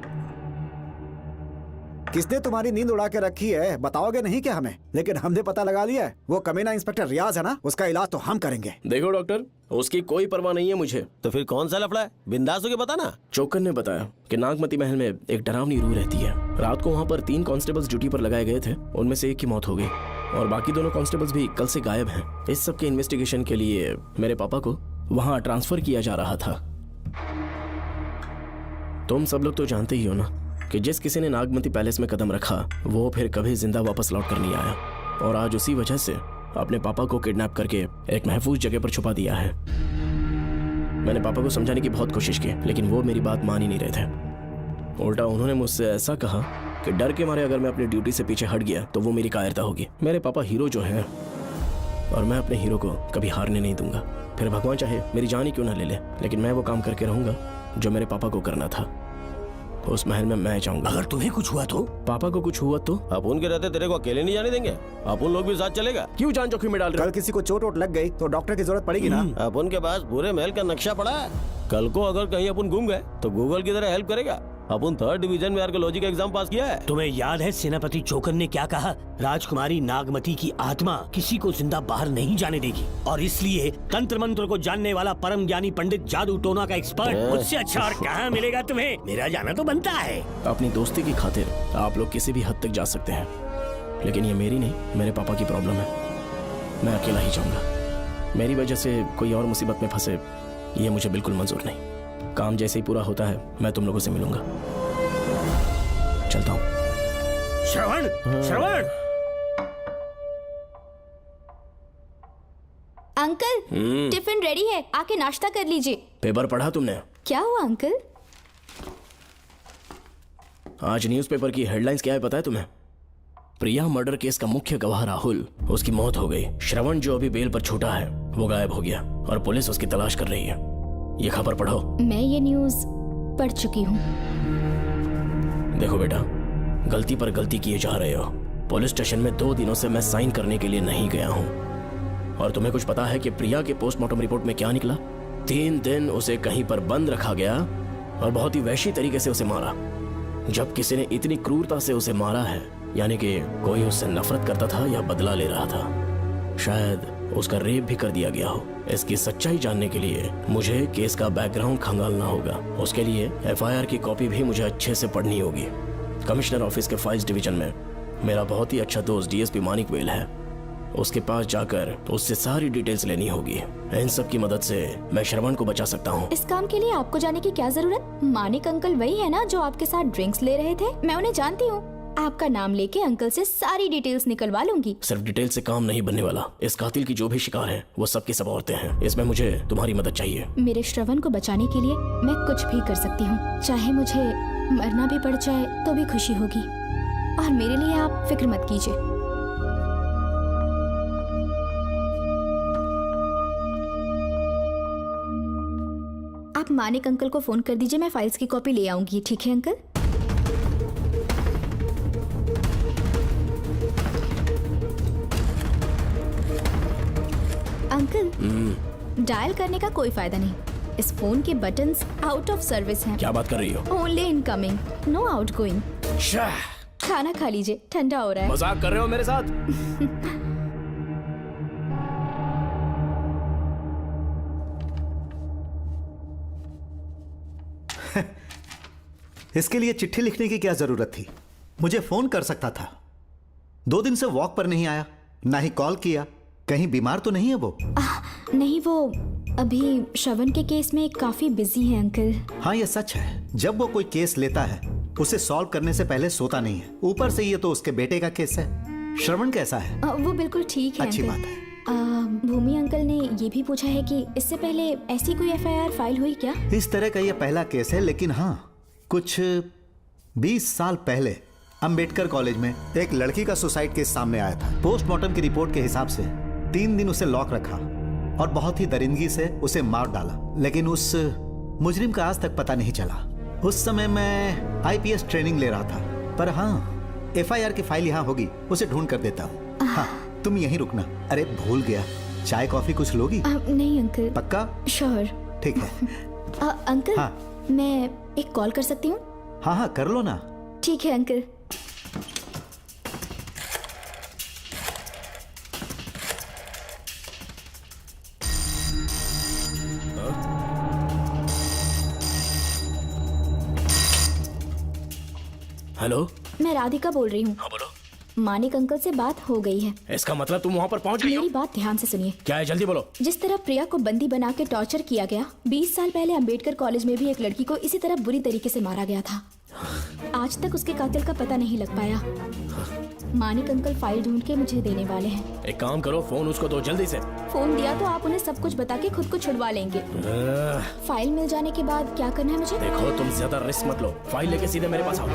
किसने तुम्हारी नींद उड़ा के रखी है? बताओगे नहीं क्या हमें? लेकिन हमने पता लगा लिया है। वो कमीना इंस्पेक्टर रियाज है ना, उसका इलाज तो हम करेंगे। देखो डॉक्टर, उसकी कोई परवाह नहीं है मुझे। तो फिर कौन सा लफड़ा है? बिंदास होके बता ना। चौकन ने बताया कि नागमती महल में एक डरावनी रूह रहती है। रात को वहाँ पर 3 कांस्टेबल्स ड्यूटी पर लगाए गए थे। उनमें से एक की मौत हो गई और बाकी दोनों कांस्टेबल्स भी कल से गायब हैं। इस सब के इन्वेस्टिगेशन के लिए मेरे पापा को वहाँ ट्रांसफर किया जा रहा था। तुम सब लोग तो जानते ही हो ना कि जिस किसी ने नागमती पैलेस में कदम रखा वो फिर कभी जिंदा वापस लौट कर नहीं आया। और आज उसी वजह से अपने पापा को किडनैप करके एक महफूज जगह पर छुपा दिया है। मैंने पापा को समझाने की बहुत कोशिश की, लेकिन वो मेरी बात मान ही नहीं रहे थे। उल्टा उन्होंने मुझसे ऐसा कहा कि डर के मारे अगर मैं अपनी ड्यूटी से पीछे हट गया तो वो मेरी कायरता होगी। मेरे पापा हीरो जो है और मैं अपने हीरो को कभी हारने नहीं दूंगा। फिर भगवान चाहे मेरी जान ही क्यों ना ले ले, लेकिन मैं वो काम करके रहूंगा जो मेरे पापा को करना था। उस महल में मैं जाऊंगा। अगर तुम्हें कुछ हुआ तो? पापा को कुछ हुआ तो? अपुन के रहते तेरे को अकेले नहीं जाने देंगे। अपुन लोग भी साथ चलेगा। क्यों जान जोखिम में डाल रहे? कल किसी को चोट वोट लग गई तो डॉक्टर की जरूरत पड़ेगी ना। अपुन के पास पूरे महल का नक्शा पड़ा है। कल को अगर कहीं अपन घूम गए तो गूगल की तरह हेल्प करेगा। अपन 3rd डिवीजन में आर्कियोलॉजी का एग्जाम पास किया है। तुम्हें याद है सेनापति चौकन ने क्या कहा? राजकुमारी नागमती की आत्मा किसी को जिंदा बाहर नहीं जाने देगी और इसलिए तंत्र मंत्र को जानने वाला परम ज्ञानी पंडित जादू टोना का एक्सपर्ट मुझसे अच्छा और कहाँ मिलेगा तुम्हें? मेरा जाना तो बनता है। अपनी दोस्ती की खातिर आप लोग किसी भी हद तक जा सकते हैं, लेकिन ये मेरी नहीं, मेरे पापा की प्रॉब्लम है। मैं अकेला ही जाऊंगा। मेरी वजह से कोई और मुसीबत में फंसे ये मुझे बिल्कुल मंजूर नहीं। काम जैसे ही पूरा होता है मैं तुम लोगों से मिलूंगा। चलता हूँ। श्रवण, श्रवण। अंकल, टिफिन रेडी है, आके नाश्ता कर लीजिए। पेपर पढ़ा तुमने? क्या हुआ अंकल? आज न्यूज़पेपर की हेडलाइंस क्या है पता है तुम्हें? प्रिया मर्डर केस का मुख्य गवाह राहुल, उसकी मौत हो गई। श्रवण जो अभी बेल पर छूटा है वो गायब हो गया और पुलिस उसकी तलाश कर रही है। ये खबर पढ़ो। मैं ये न्यूज़ पढ़ चुकी हूँ। देखो बेटा, गलती पर गलती किए जा रहे हो। पुलिस स्टेशन में 2 दिनों से मैं साइन करने के लिए नहीं गया हूँ। और तुम्हें कुछ पता है कि प्रिया के पोस्टमार्टम रिपोर्ट में क्या निकला? 3 दिन उसे कहीं पर बंद रखा गया और बहुत ही वैशी तरीके से उसे मारा। जब किसी ने इतनी क्रूरता से उसे मारा है, यानी कि कोई उससे नफरत करता था या बदला ले रहा था। शायद उसका रेप भी कर दिया गया हो। इसकी सच्चाई जानने के लिए मुझे केस का बैकग्राउंड खंगालना होगा। उसके लिए एफआईआर की कॉपी भी मुझे अच्छे से पढ़नी होगी। कमिश्नर ऑफिस के फाइल्स डिवीजन में मेरा बहुत ही अच्छा दोस्त डीएसपी मानिक वेल है। उसके पास जाकर उससे सारी डिटेल्स लेनी होगी। इन सब की मदद से मैं श्रवण को बचा सकता हूँ। इस काम के लिए आपको जाने की क्या जरूरत? मानिक अंकल वही है ना जो आपके साथ ड्रिंक्स ले रहे थे? मैं उन्हें जानती हूँ। आपका नाम लेके अंकल से सारी डिटेल्स निकलवा लूंगी। सिर्फ डिटेल से काम नहीं बनने वाला। इस कातिल की जो भी शिकार है वो सबकी सब औरतें हैं। इसमें मुझे तुम्हारी मदद चाहिए। मेरे श्रवण को बचाने के लिए मैं कुछ भी कर सकती हूँ। चाहे मुझे मरना भी पड़ जाए तो भी खुशी होगी। और मेरे लिए आप फिक्र मत कीजिए। आप मानिक अंकल को फोन कर दीजिए, मैं फाइल्स की कॉपी ले आऊंगी। ठीक है अंकल? अंकल, डायल करने का कोई फायदा नहीं। इस फोन के बटन्स आउट ऑफ सर्विस हैं। क्या बात कर रही हो? Only incoming, no outgoing. खाना खा लीजिए, ठंडा हो रहा है। मजाक कर रहे हो मेरे साथ? इसके लिए चिट्ठी लिखने की क्या जरूरत थी? मुझे फोन कर सकता था। 2 दिन से वॉक पर नहीं आया, ना ही कॉल किया। कहीं बीमार तो नहीं है वो? नहीं, वो अभी श्रवण के केस में काफी बिजी है अंकल। हाँ, ये सच है। जब वो कोई केस लेता है उसे सॉल्व करने से पहले सोता नहीं है। ऊपर से ये तो उसके बेटे का केस है। श्रवण कैसा है? वो बिल्कुल ठीक है। अच्छी अंकल। बात है। भूमि अंकल ने ये भी पूछा है कि इससे पहले ऐसी कोई FIR फाइल हुई क्या? इस तरह का ये पहला केस है, लेकिन हाँ, कुछ 20 साल पहले अंबेडकर कॉलेज में एक लड़की का सुसाइड केस सामने आया था। पोस्टमार्टम की रिपोर्ट के हिसाब से 3 दिन उसे लॉक रखा और बहुत ही दरिंदगी से उसे मार डाला। लेकिन उस मुजरिम का आज तक पता नहीं चला। उस समय मैं IPS ट्रेनिंग ले रहा था। पर हाँ, FIR की फाइल यहाँ होगी, उसे ढूंढ कर देता हूँ। हाँ, तुम यहीं रुकना। अरे भूल गया, चाय कॉफी कुछ लोगी? नहीं अंकल। पक्का? श्योर। ठीक है। अंकल, हाँ। मैं एक कॉल कर सकती हूँ? हाँ हाँ, कर लो ना। ठीक है अंकल। हेलो, मैं राधिका बोल रही हूँ। हाँ बोलो। मानिक अंकल से बात हो गई है। इसका मतलब तुम वहाँ पर पहुँच गई हो? मेरी बात ध्यान से सुनिए। क्या है, जल्दी बोलो। जिस तरह प्रिया को बंदी बना के टॉर्चर किया गया, 20 साल पहले अंबेडकर कॉलेज में भी एक लड़की को इसी तरह बुरी तरीके से मारा गया था। आज तक उसके कातिल का पता नहीं लग पाया। मानिक अंकल फाइल ढूंढ के मुझे देने वाले हैं। एक काम करो, फोन उसको दो जल्दी से। फोन दिया तो आप उन्हें सब कुछ बता के खुद को छुड़वा लेंगे। फाइल मिल जाने के बाद क्या करना है मुझे? देखो, तुम ज्यादा रिस्क मत लो। फाइल लेके सीधे मेरे पास आओ।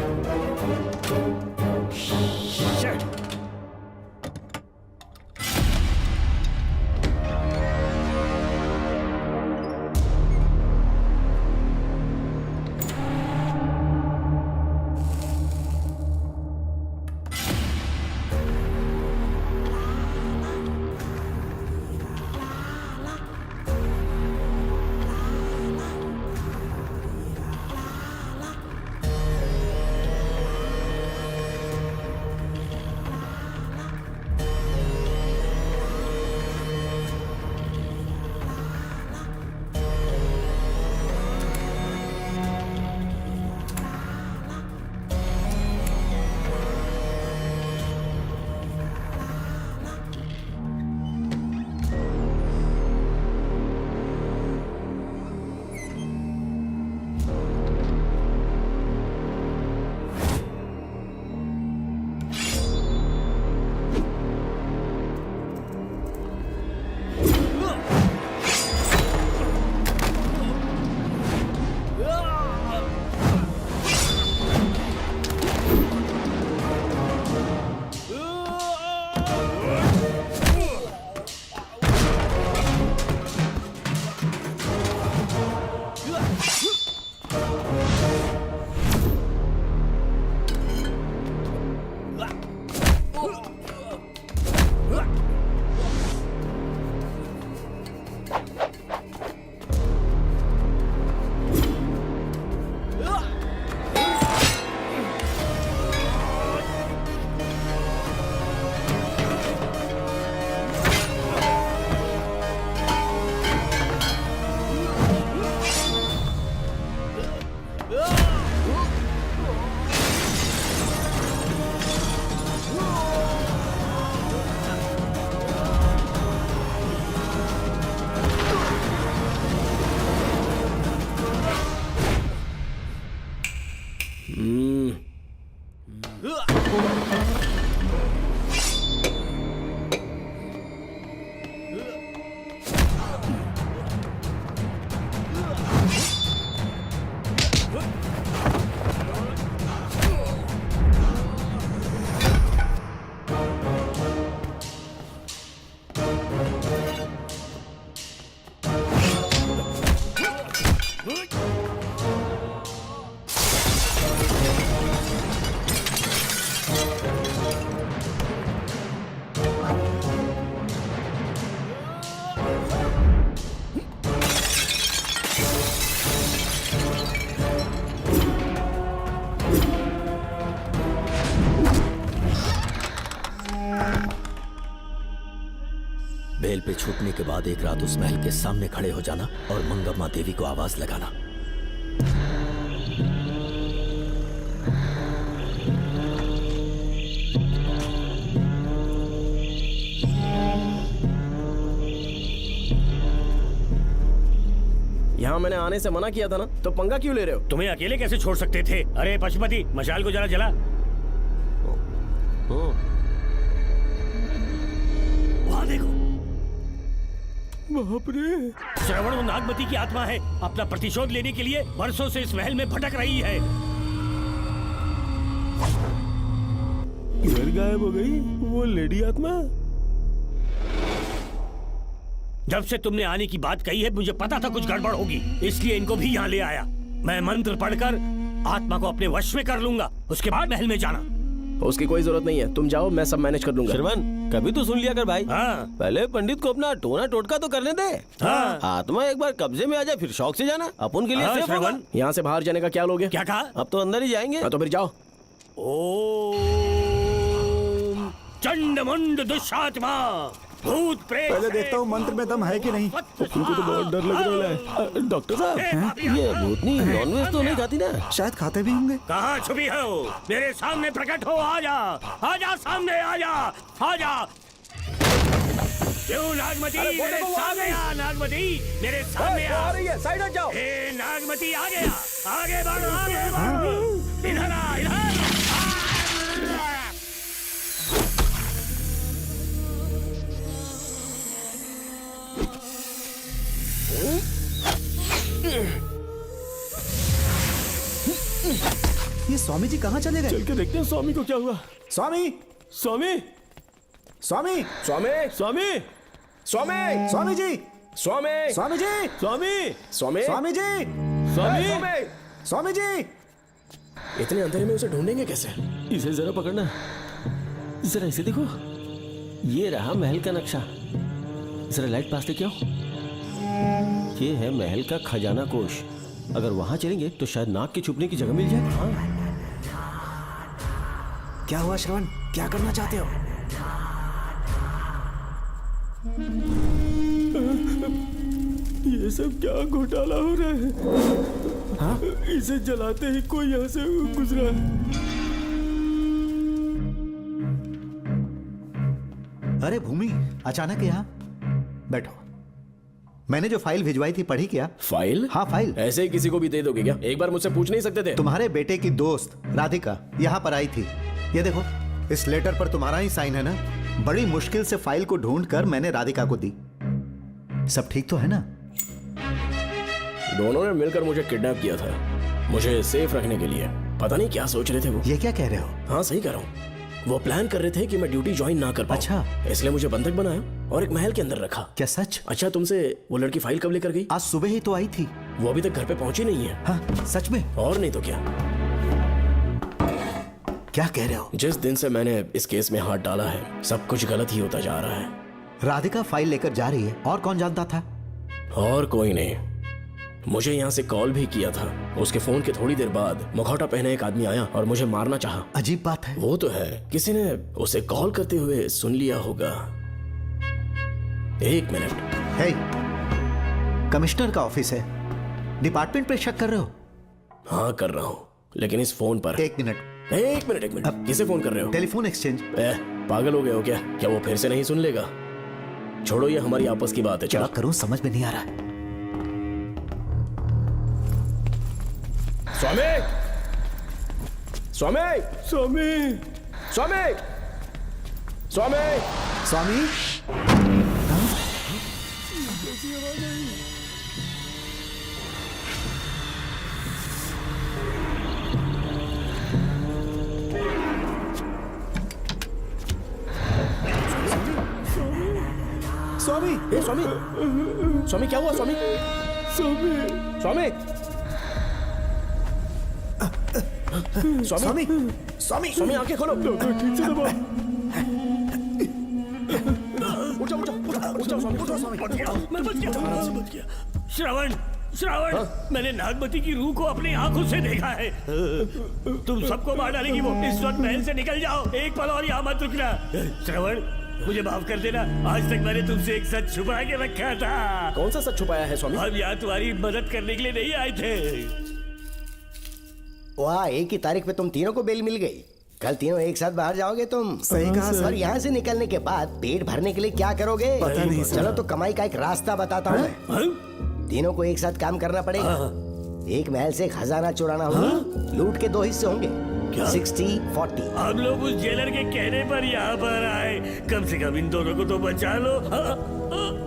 पे छूटने के बाद एक रात उस महल के सामने खड़े हो जाना और मंगम्मा देवी को आवाज लगाना। यहाँ मैंने आने से मना किया था ना, तो पंगा क्यों ले रहे हो? तुम्हें अकेले कैसे छोड़ सकते थे? अरे पशुपति, मशाल को जरा जला। वहाँ देखो। बाप रे! श्रवण वो नागमती की आत्मा है, अपना प्रतिशोध लेने के लिए वर्षों से इस महल में भटक रही है। घर गायब हो गई वो लेडी आत्मा। जब से तुमने आने की बात कही है मुझे पता था कुछ गड़बड़ होगी, इसलिए इनको भी यहाँ ले आया। मैं मंत्र पढ़कर आत्मा को अपने वश में कर लूंगा, उसके बाद महल में जाना। उसकी कोई जरूरत नहीं है, तुम जाओ, मैं सब मैनेज कर लूंगा। श्रवण, कभी तो सुन लिया कर भाई। हाँ। पहले पंडित को अपना टोना टोटका तो करने दे। हाँ। आत्मा एक बार कब्जे में आ जाए फिर शौक से जाना, अपन के लिए हाँ, सेफ होगा। श्रवण। यहाँ से बाहर जाने का क्या लोगे? क्या कहा? अब तो अंदर ही जाएंगे। हाँ, तो फिर जाओ। ओम चंडमुंड दुष्टात्मा भूत प्रेत। पहले देखता हूँ मंत्र में दम है कि नहीं। तुमको तो बहुत डर लग रहा है। डॉक्टर साहब, ये भूतनी नॉनवेज तो नहीं खाती ना? शायद खाते भी होंगे। कहाँ छुपी हो? मेरे सामने प्रकट हो, आजा, आजा सामने, आजा, आजा। क्यों नागमती मेरे सामने आ, नागमती मेरे सामने आ। साइड हट जाओ। ए नागमती आ गया, आगे बढ़, आगे बढ़, इधर आ, इधर। ये स्वामी जी कहाँ चले गए? चल के देखते हैं स्वामी को क्या हुआ। स्वामी, स्वामी, स्वामी, स्वामी, स्वामी, स्वामी, स्वामी जी, स्वामी, स्वामी जी, स्वामी, स्वामी, स्वामी जी, स्वामी, स्वामी जी। इतने अंधेरे में उसे ढूंढेंगे कैसे? इसे जरा पकड़ना, जरा इसे देखो, ये रहा महल का नक्शा। जरा लाइट पास लेके आओ। ये है महल का खजाना कोष। अगर वहां चलेंगे तो शायद नाग के छुपने की जगह मिल जाए। हाँ। क्या हुआ श्रवण, क्या करना चाहते हो? ये सब क्या घोटाला हो रहा है? हाँ? इसे जलाते ही कोई यहाँ से गुजरा है। अरे भूमि, अचानक यहाँ? बैठो। मैंने जो फाइल भिजवाई थी पढ़ी क्या? फाइल? हाँ फाइल। ऐसे ही किसी को भी दे दोगे क्या? एक बार मुझसे पूछ नहीं सकते थे? तुम्हारे बेटे की दोस्त राधिका यहाँ पर आई थी। ये देखो, इस लेटर पर तुम्हारा ही साइन है ना? बड़ी मुश्किल से फाइल को ढूंढकर मैंने राधिका को दी। सब ठीक तो है ना? दोनों ने मिलकर मुझे किडनैप किया था, मुझे सेफ रखने के लिए। पता नहीं क्या सोच रहे थे वो। ये क्या कह रहे हो? हाँ सही कह रहा हूँ। वो प्लान कर रहे थे कि मैं ड्यूटी ज्वाइन ना कर पाऊं। अच्छा। इसलिए मुझे बंधक बनाया और एक महल के अंदर रखा। क्या सच? अच्छा, तुमसे वो लड़की फाइल कब लेकर गई? आज सुबह ही तो आई थी। वो अभी तक घर पे पहुंची नहीं है। हाँ, सच में? और नहीं तो क्या। क्या कह रहे हो? जिस दिन से मैंने इस केस में हाथ डाला है सब कुछ गलत ही होता जा रहा है। राधिका फाइल लेकर जा रही है, और कौन जानता था? और कोई नहीं। मुझे यहाँ से कॉल भी किया था। उसके फोन के थोड़ी देर बाद मुखौटा पहने एक आदमी आया और मुझे मारना चाहा। अजीब बात है। वो तो है, किसी ने उसे कॉल करते हुए सुन लिया होगा। एक मिनट। हे, कमिश्नर का ऑफिस है, डिपार्टमेंट पे शक कर रहे हो? हाँ कर रहा हूँ, लेकिन इस फोन पर। एक मिनट, एक मिनट। अब किसे फोन कर रहे हो? Telephone exchange. पागल हो गए हो क्या? क्या वो फिर से नहीं सुन लेगा? छोड़ो, ये हमारी आपस की बात है। क्या करूं समझ में नहीं आ रहा। स्वामी, स्वामी, स्वामी, स्वामी, स्वामी, स्वामी। स्वामी, ए स्वामी, स्वामी क्या हुआ? स्वामी, स्वामी, स्वामी, स्वामी, स्वामी, स्वामी आंखें खोलो। डॉक्टर ठीक से दबा। उठ जाओ, स्वामी, उठ जाओ, स्वामी। मैं बच गया। श्रवण, श्रावण, मैंने नागमती की रूह को अपनी आंखों से देखा है। तुम सबको मार डालेगी वो। इस वक्त महल से निकल जाओ, एक पल और यहाँ मत रुकना। श्रावण, मुझे माफ कर देना, आज तक मैंने तुमसे एक सच छुपा के रखा था। कौन सा सच छुपाया है स्वामी? हम यहाँ तुम्हारी मदद करने के लिए नहीं आए थे। वाह, एक ही तारीख पे तुम तीनों को बेल मिल गई। कल तीनों एक साथ बाहर जाओगे तुम। सही कहा सर। और यहाँ से निकलने के बाद पेट भरने के लिए क्या करोगे? पता नहीं सर। चलो तो कमाई का एक रास्ता बताता हूँ मैं। तीनों को एक साथ काम करना पड़ेगा। एक महल से खजाना चुराना होगा। लूट के 2 हिस्से होंगे, 60-40। हम लोग उस जेलर के कहने पर यहाँ पर आए, कम से कम इन दोनों को तो बचा लो।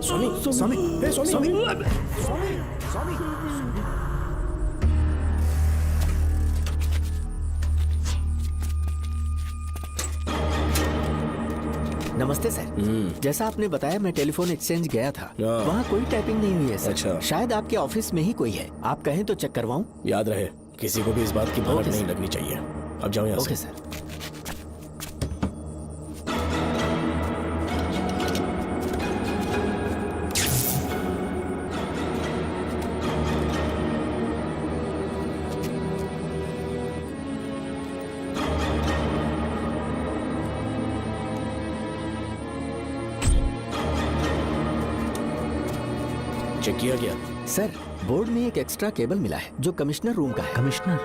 स्वामी, स्वामी, हे स्वामी, स्वामी, स्वामी। नमस्ते सर। जैसा आपने बताया, मैं टेलीफोन एक्सचेंज गया था। हाँ। वहाँ कोई टाइपिंग नहीं हुई है सर। अच्छा। शायद आपके ऑफिस में ही कोई है। आप कहें तो चेक करवाऊं? याद रहे, किसी को भी इस बात की भनक नहीं लगनी चाहिए। अब जाओ यहाँ ओके से। सर। चेक किया गया? सर, बोर्ड में एक एक्स्ट्रा केबल मिला है जो कमिश्नर रूम का है। कमिश्नर,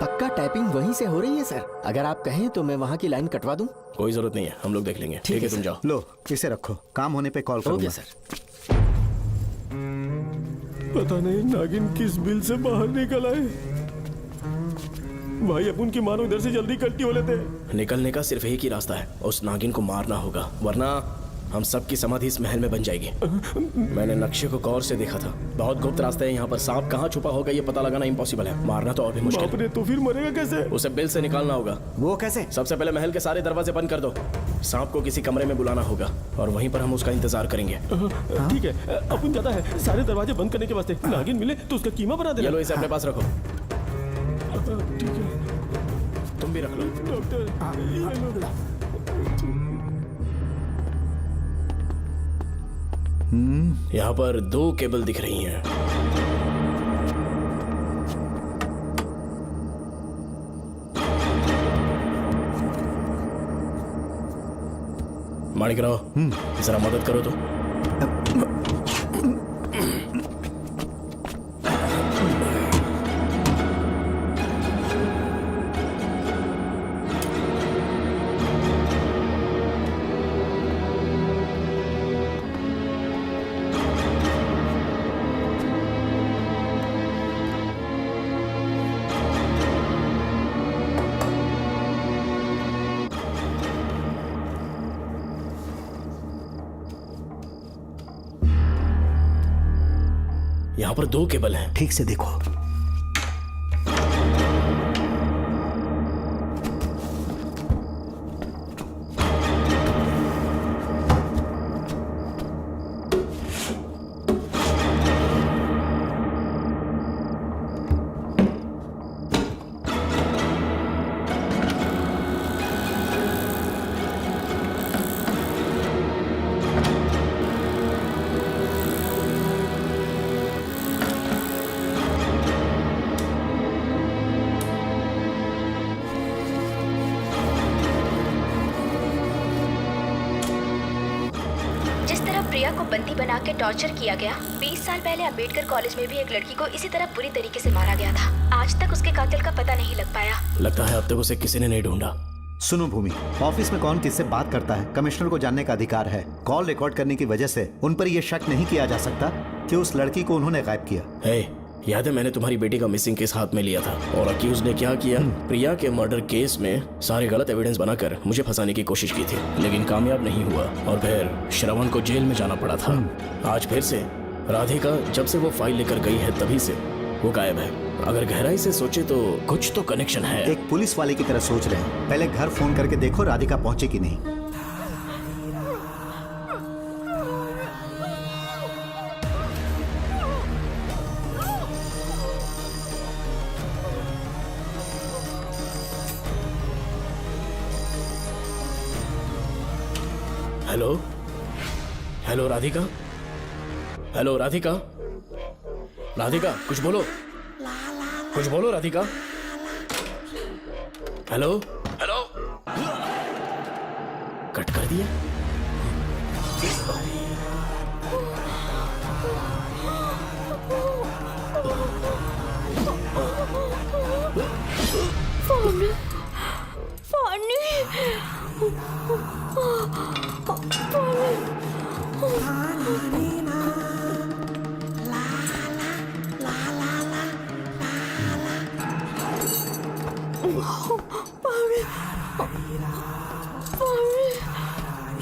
पक्का टाइपिंग वहीं से हो रही है सर। अगर आप कहें तो मैं वहाँ की लाइन कटवा दूं? कोई जरूरत नहीं है, हम लोग देख लेंगे। ठीक है, तुम जाओ। लो, इसे रखो, काम होने पे कॉल करूंगा। Okay sir. पता नहीं नागिन किस बिल से बाहर निकल आए। भाई अपन की मानो इधर से जल्दी कट्टी हो लेते। निकलने का सिर्फ एक ही रास्ता है, उस नागिन को मारना होगा, वरना हम सबकी समाधि इस महल में बन जाएगी। मैंने नक्शे को गौर से देखा था, बहुत गुप्त रास्ता है यहाँ पर। सांप कहाँ छुपा होगा ये पता लगाना इम्पॉसिबल है, मारना तो और भी मुश्किल। बाप रे, तो फिर मरेगा कैसे? उसे बिल से निकालना होगा। वो कैसे? सबसे पहले महल के सारे दरवाजे बंद कर दो। सांप को किसी कमरे में बुलाना होगा और वहीं पर हम उसका इंतजार करेंगे। ठीक है, अपन ज्यादा है, सारे दरवाजे बंद करने के वास्ते नागिन मिले तो उसका कीमा बना देना। ये लो, इसे अपने पास रखो। ठीक है, तुम भी रख लो। डॉक्टर, यहाँ पर 2 केबल दिख रही हैं। माणिकराव, जरा मदद करो तो। यहाँ पर 2 केबल हैं। ठीक से देखो। प्रिया को बंदी बना के टॉर्चर किया गया। 20 साल पहले अंबेडकर कॉलेज में भी एक लड़की को इसी तरह बुरी तरीके से मारा गया था। आज तक उसके कातिल का पता नहीं लग पाया। लगता है अब तक उसे किसी ने नहीं ढूंढा। सुनो भूमि, ऑफिस में कौन किससे बात करता है कमिश्नर को जानने का अधिकार है। कॉल रिकॉर्ड करने की वजह से उन पर यह शक नहीं किया जा सकता कि उस लड़की को उन्होंने गायब किया। याद है मैंने तुम्हारी बेटी का मिसिंग केस हाथ में लिया था और अक्यूज ने क्या किया, प्रिया के मर्डर केस में सारे गलत एविडेंस बनाकर मुझे फंसाने की कोशिश की थी, लेकिन कामयाब नहीं हुआ और फिर श्रवण को जेल में जाना पड़ा था। आज फिर से राधिका जब से वो फाइल लेकर गई है तभी से वो गायब है। अगर गहराई से सोचे तो कुछ तो कनेक्शन है। एक पुलिस वाले की तरह सोच रहे हैं। पहले घर फोन करके देखो राधिका पहुंचे कि नहीं। Hello hello Radhika, hello Radhika, Radhika कुछ बोलो, कुछ बोलो राधिका। हेलो हेलो, कट कर दिया। पानी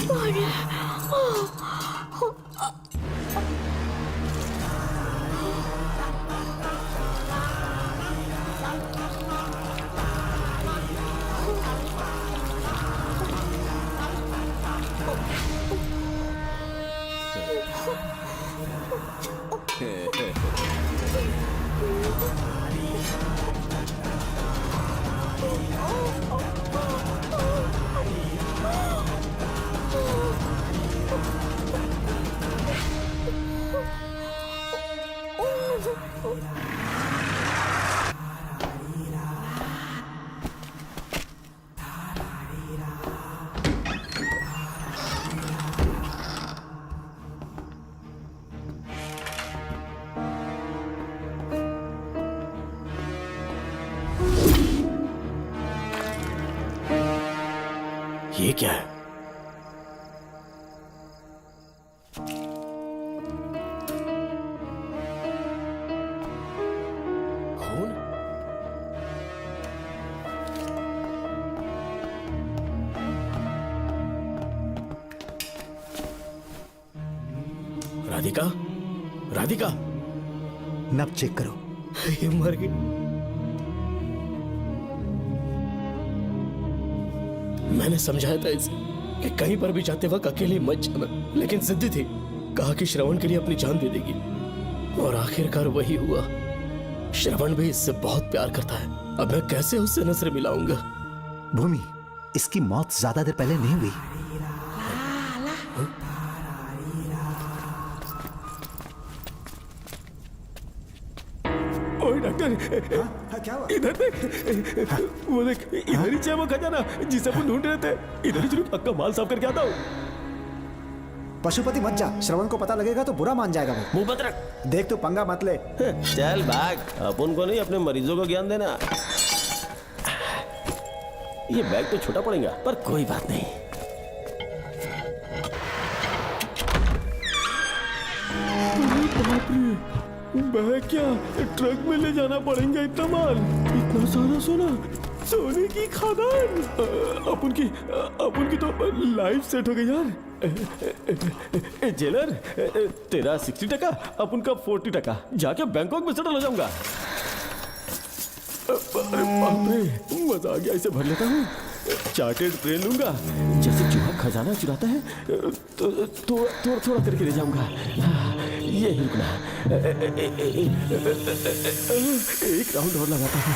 पानी ये क्या है? खून? राधिका, राधिका, नब चेक करो। ये मर गई। मैंने समझाया था इसे कि कहीं पर भी जाते वक्त अकेले मत जाना, लेकिन जिद्दी थी। कहा कि श्रवण के लिए अपनी जान दे देगी, और आखिरकार वही हुआ। श्रवण भी इससे बहुत प्यार करता है। अब मैं कैसे उससे नजर मिलाऊंगा? भूमि, इसकी मौत ज्यादा देर पहले नहीं हुई। ओए डॉक्टर, क्या हुआ? इधर देख, वो देख, इधर ही है वो खजाना जिसे अपन ढूंढ रहे थे। इधर ही चलो, पक्का माल साफ करके आता हूँ। पशुपति मत जा, श्रवण को पता लगेगा तो बुरा मान जाएगा वो। मुंह बंद रख। देख तू पंगा मत ले। चल भाग, अपन को नहीं अपने मरीजों को ज्ञान देना। ये बैग तो छोटा पड़ेगा, पर कोई बात नहीं। बैग क्या ट्रक में ले जाना पड़ेगा? इतना माल, इतना सारा सोना, सोने की खदान। अपन की तो लाइफ सेट हो गई यार। जेलर, तेरा 60%, अपन का 40%। जाके बैंकॉक में सेटल हो जाऊंगा। अरे बाप रे, मजा आ गया। इसे भर लेता हूँ, चार्टेड ट्रेन लूंगा। जैसे चूहा खजाना चुराता है तो थोड़ा थोड़ा करके ले जाऊंगा। ये ही रुकना, एक राउंड और लगाता हूँ।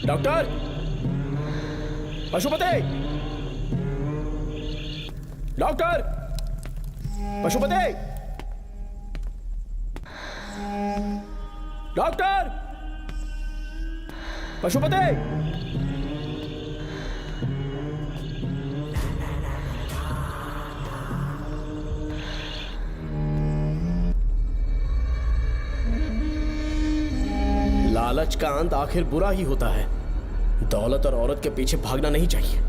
Doctor, Pashupati, doctor, Pashupati, doctor, Pashupati. लालच का अंत आखिर बुरा ही होता है। दौलत और औरत के पीछे भागना नहीं चाहिए।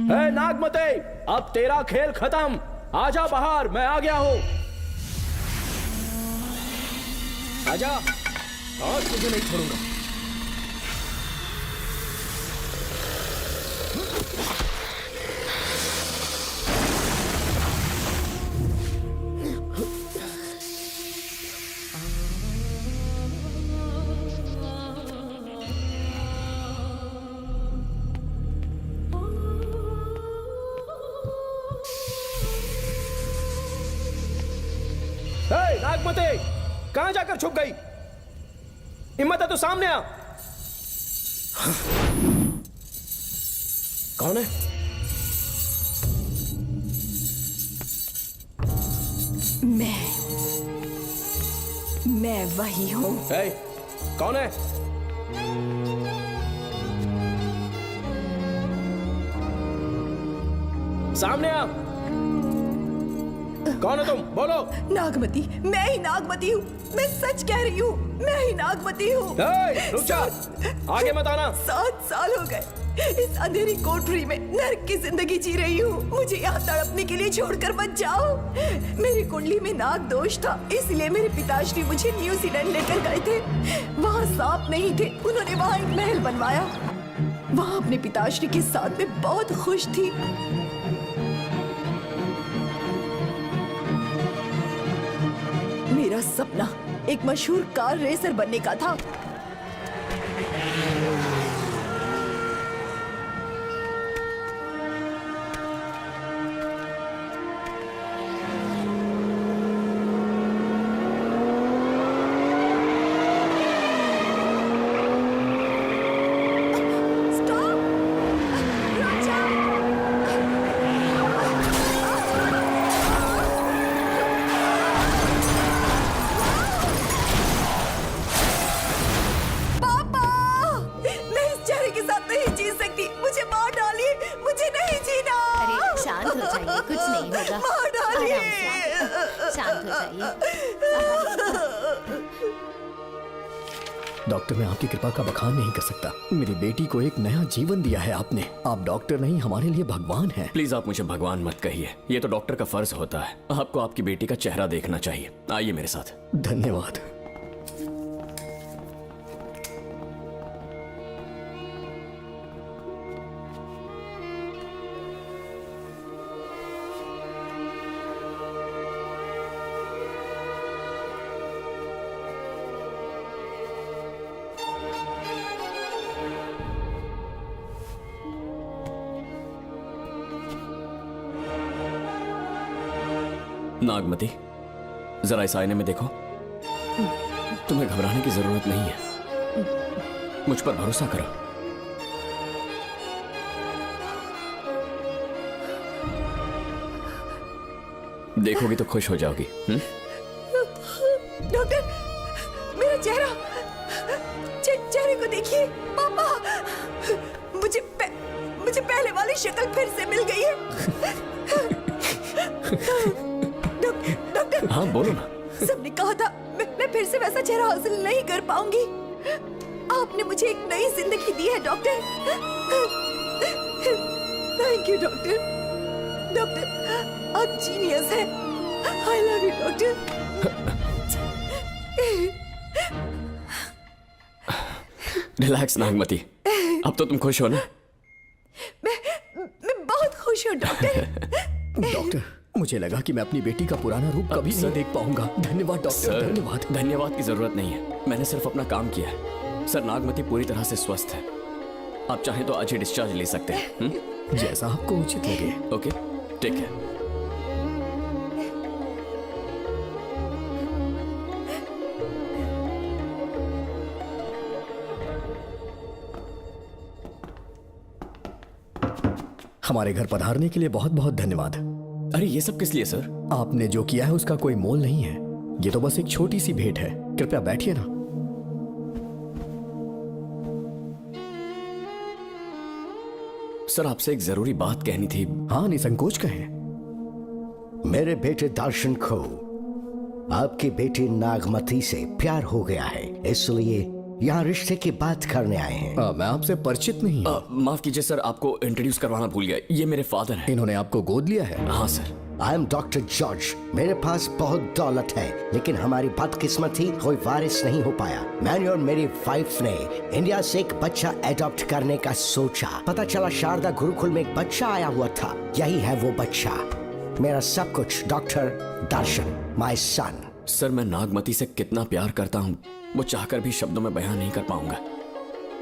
हे नागमते, अब तेरा खेल खत्म। आजा बाहर, मैं आ गया हूं। आजा, आज तुझे नहीं छोड़ूंगा। नागमते, कहां जाकर छुप गई? हिम्मत है तो सामने आ। कौन है? मैं वही हूँ। कौन है? सामने आ। कौन है तुम? बोलो। नागमती, मैं ही नागमती हूँ। मैं सच कह रही हूँ, मैं ही नागमती हूँ। रुक जा, आगे मत आना। 7 साल हो गए इस अंधेरी कोठरी में नर्क की जिंदगी जी रही हूँ। मुझे यहाँ तड़पने के लिए छोड़कर मत जाओ। मेरी कुंडली में नाग दोष था, इसलिए मेरे पिताश्री मुझे न्यूजीलैंड लेकर गए थे। वहाँ सांप नहीं थे, उन्होंने वहाँ एक महल बनवाया। वहाँ अपने पिताश्री के साथ में बहुत खुश थी। मेरा सपना एक मशहूर कार रेसर बनने का था। डॉक्टर, मैं आपकी कृपा का बखान नहीं कर सकता। मेरी बेटी को एक नया जीवन दिया है आपने। आप डॉक्टर नहीं, हमारे लिए भगवान हैं। प्लीज आप मुझे भगवान मत कहिए, ये तो डॉक्टर का फर्ज होता है। आपको आपकी बेटी का चेहरा देखना चाहिए। आइए मेरे साथ। धन्यवाद। नागमती, जरा इस आईने में देखो। तुम्हें घबराने की जरूरत नहीं है, मुझ पर भरोसा करो। देखोगी तो खुश हो जाओगी। डॉक्टर, मेरा चेहरा, चेहरे को देखिए। पापा, मुझे पहले वाली शक्ल फिर से मिल गई है। डॉक्टर, हाँ बोलो ना। सबने कहा था मैं फिर से वैसा चेहरा हासिल नहीं कर पाऊंगी। आपने मुझे एक नई जिंदगी दी है doctor. Thank you doctor. Doctor, आप जीनियस हैं। I love you doctor. Relax Nagmati, अब तो तुम खुश हो ना? मैं बहुत खुश हूँ डॉक्टर। डॉक्टर, मुझे लगा कि मैं अपनी बेटी का पुराना रूप कभी नहीं देख पाऊंगा। धन्यवाद डॉक्टर, धन्यवाद। धन्यवाद की जरूरत नहीं है, मैंने सिर्फ अपना काम किया है। सर, नागमती पूरी तरह से स्वस्थ है। आप चाहें तो आज ही डिस्चार्ज ले सकते हैं। जैसा आपको उचित लगे। ओके, ठीक है। हमारे घर पधारने के लिए बहुत बहुत धन्यवाद। अरे ये सब किस लिए सर? आपने जो किया है उसका कोई मोल नहीं है। ये तो बस एक छोटी सी भेंट है। कृपया बैठिए ना। सर, आपसे एक जरूरी बात कहनी थी। हाँ, निसंकोच कहें। मेरे बेटे दर्शन को आपकी बेटी नागमती से प्यार हो गया है, इसलिए यहाँ रिश्ते की बात करने आए हैं। मैं आपसे परिचित नहीं हूँ। माफ कीजिए सर, आपको इंट्रोड्यूस करवाना भूल गया। ये मेरे फादर हैं। इन्होंने आपको गोद लिया है? हाँ sir. I am doctor George. मेरे पास बहुत दौलत है, लेकिन हमारी बदकिस्मती कोई वारिस नहीं हो पाया। मैंने और मेरी वाइफ ने इंडिया से एक बच्चा एडॉप्ट करने का सोचा। पता चला शारदा गुरुकुल में एक बच्चा आया हुआ था। यही है वो बच्चा, मेरा सब कुछ। Doctor Darshan, my son. Sir, मैं नागमती से कितना प्यार करता हूँ वो चाहकर भी शब्दों में बयां नहीं कर पाऊंगा।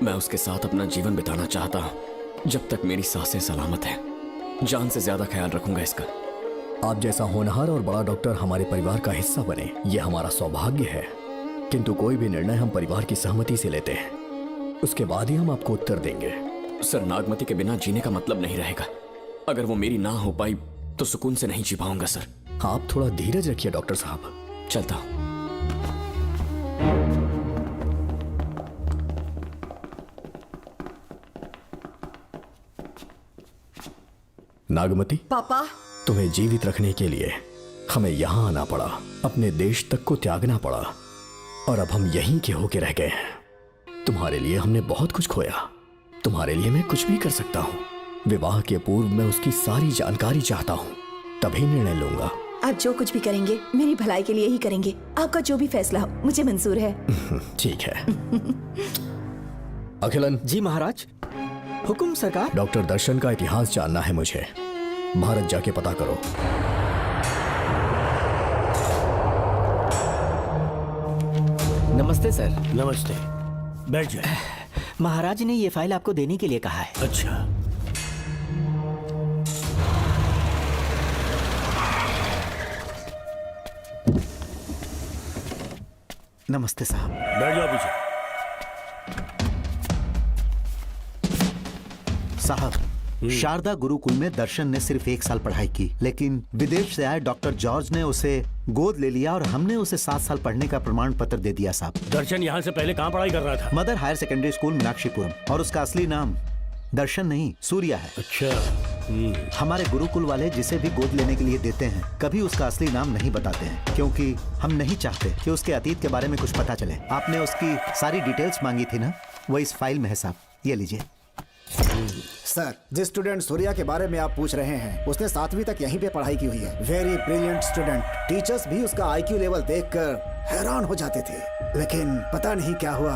मैं उसके साथ अपना जीवन बिताना चाहता हूँ, जब तक मेरी सांसें सलामत हैं। जान से ज्यादा ख्याल रखूंगा इसका। आप जैसा होनहार और बड़ा डॉक्टर हमारे परिवार का हिस्सा बने, ये हमारा सौभाग्य है। किंतु कोई भी निर्णय हम परिवार की सहमति से लेते हैं, उसके बाद ही हम आपको उत्तर देंगे। सर, नागमती के बिना जीने का मतलब नहीं रहेगा। अगर वो मेरी ना हो पाई तो सुकून से नहीं जी पाऊंगा सर। आप थोड़ा धीरज रखिए डॉक्टर साहब। चलता हूं। नागमती, पापा, तुम्हें जीवित रखने के लिए हमें यहाँ आना पड़ा, अपने देश तक को त्यागना पड़ा, और अब हम यहीं के होके रह गए हैं। तुम्हारे लिए हमने बहुत कुछ खोया, तुम्हारे लिए मैं कुछ भी कर सकता हूँ। विवाह के पूर्व मैं उसकी सारी जानकारी चाहता हूँ, तभी निर्णय लूंगा। आप जो कुछ भी करेंगे मेरी भलाई के लिए ही करेंगे। आपका जो भी फैसला हो मुझे मंजूर है। ठीक है। अखिलन। जी महाराज। हुकुम सरकार। डॉक्टर दर्शन का इतिहास जानना है मुझे। भारत जाके पता करो। नमस्ते सर। नमस्ते, बैठ जाए। महाराज ने ये फाइल आपको देने के लिए कहा है। अच्छा। नमस्ते साहब। बैठ जाओ पीछे। साहब, शारदा गुरुकुल में दर्शन ने सिर्फ 1 साल पढ़ाई की, लेकिन विदेश से आए डॉक्टर जॉर्ज ने उसे गोद ले लिया और हमने उसे 7 साल पढ़ने का प्रमाण पत्र दे दिया साहब। दर्शन यहाँ से पहले कहाँ पढ़ाई कर रहा था? Mother higher secondary school Meenakshipuram, और उसका असली नाम दर्शन नहीं सूर्या है। अच्छा। हमारे गुरुकुल वाले जिसे भी गोद लेने के लिए देते हैं कभी उसका असली नाम नहीं बताते हैं, क्योंकि हम नहीं चाहते कि उसके अतीत के बारे में कुछ पता चले। आपने उसकी सारी डिटेल्स मांगी थी ना, वो इस फाइल में है साहब, ये लीजिए। सर, जिस स्टूडेंट सूर्या के बारे में आप पूछ रहे हैं उसने 7वीं तक यहीं पे पढ़ाई की हुई है। Very brilliant student. टीचर्स भी उसका IQ लेवल देखकर हैरान हो जाते थे, लेकिन पता नहीं क्या हुआ,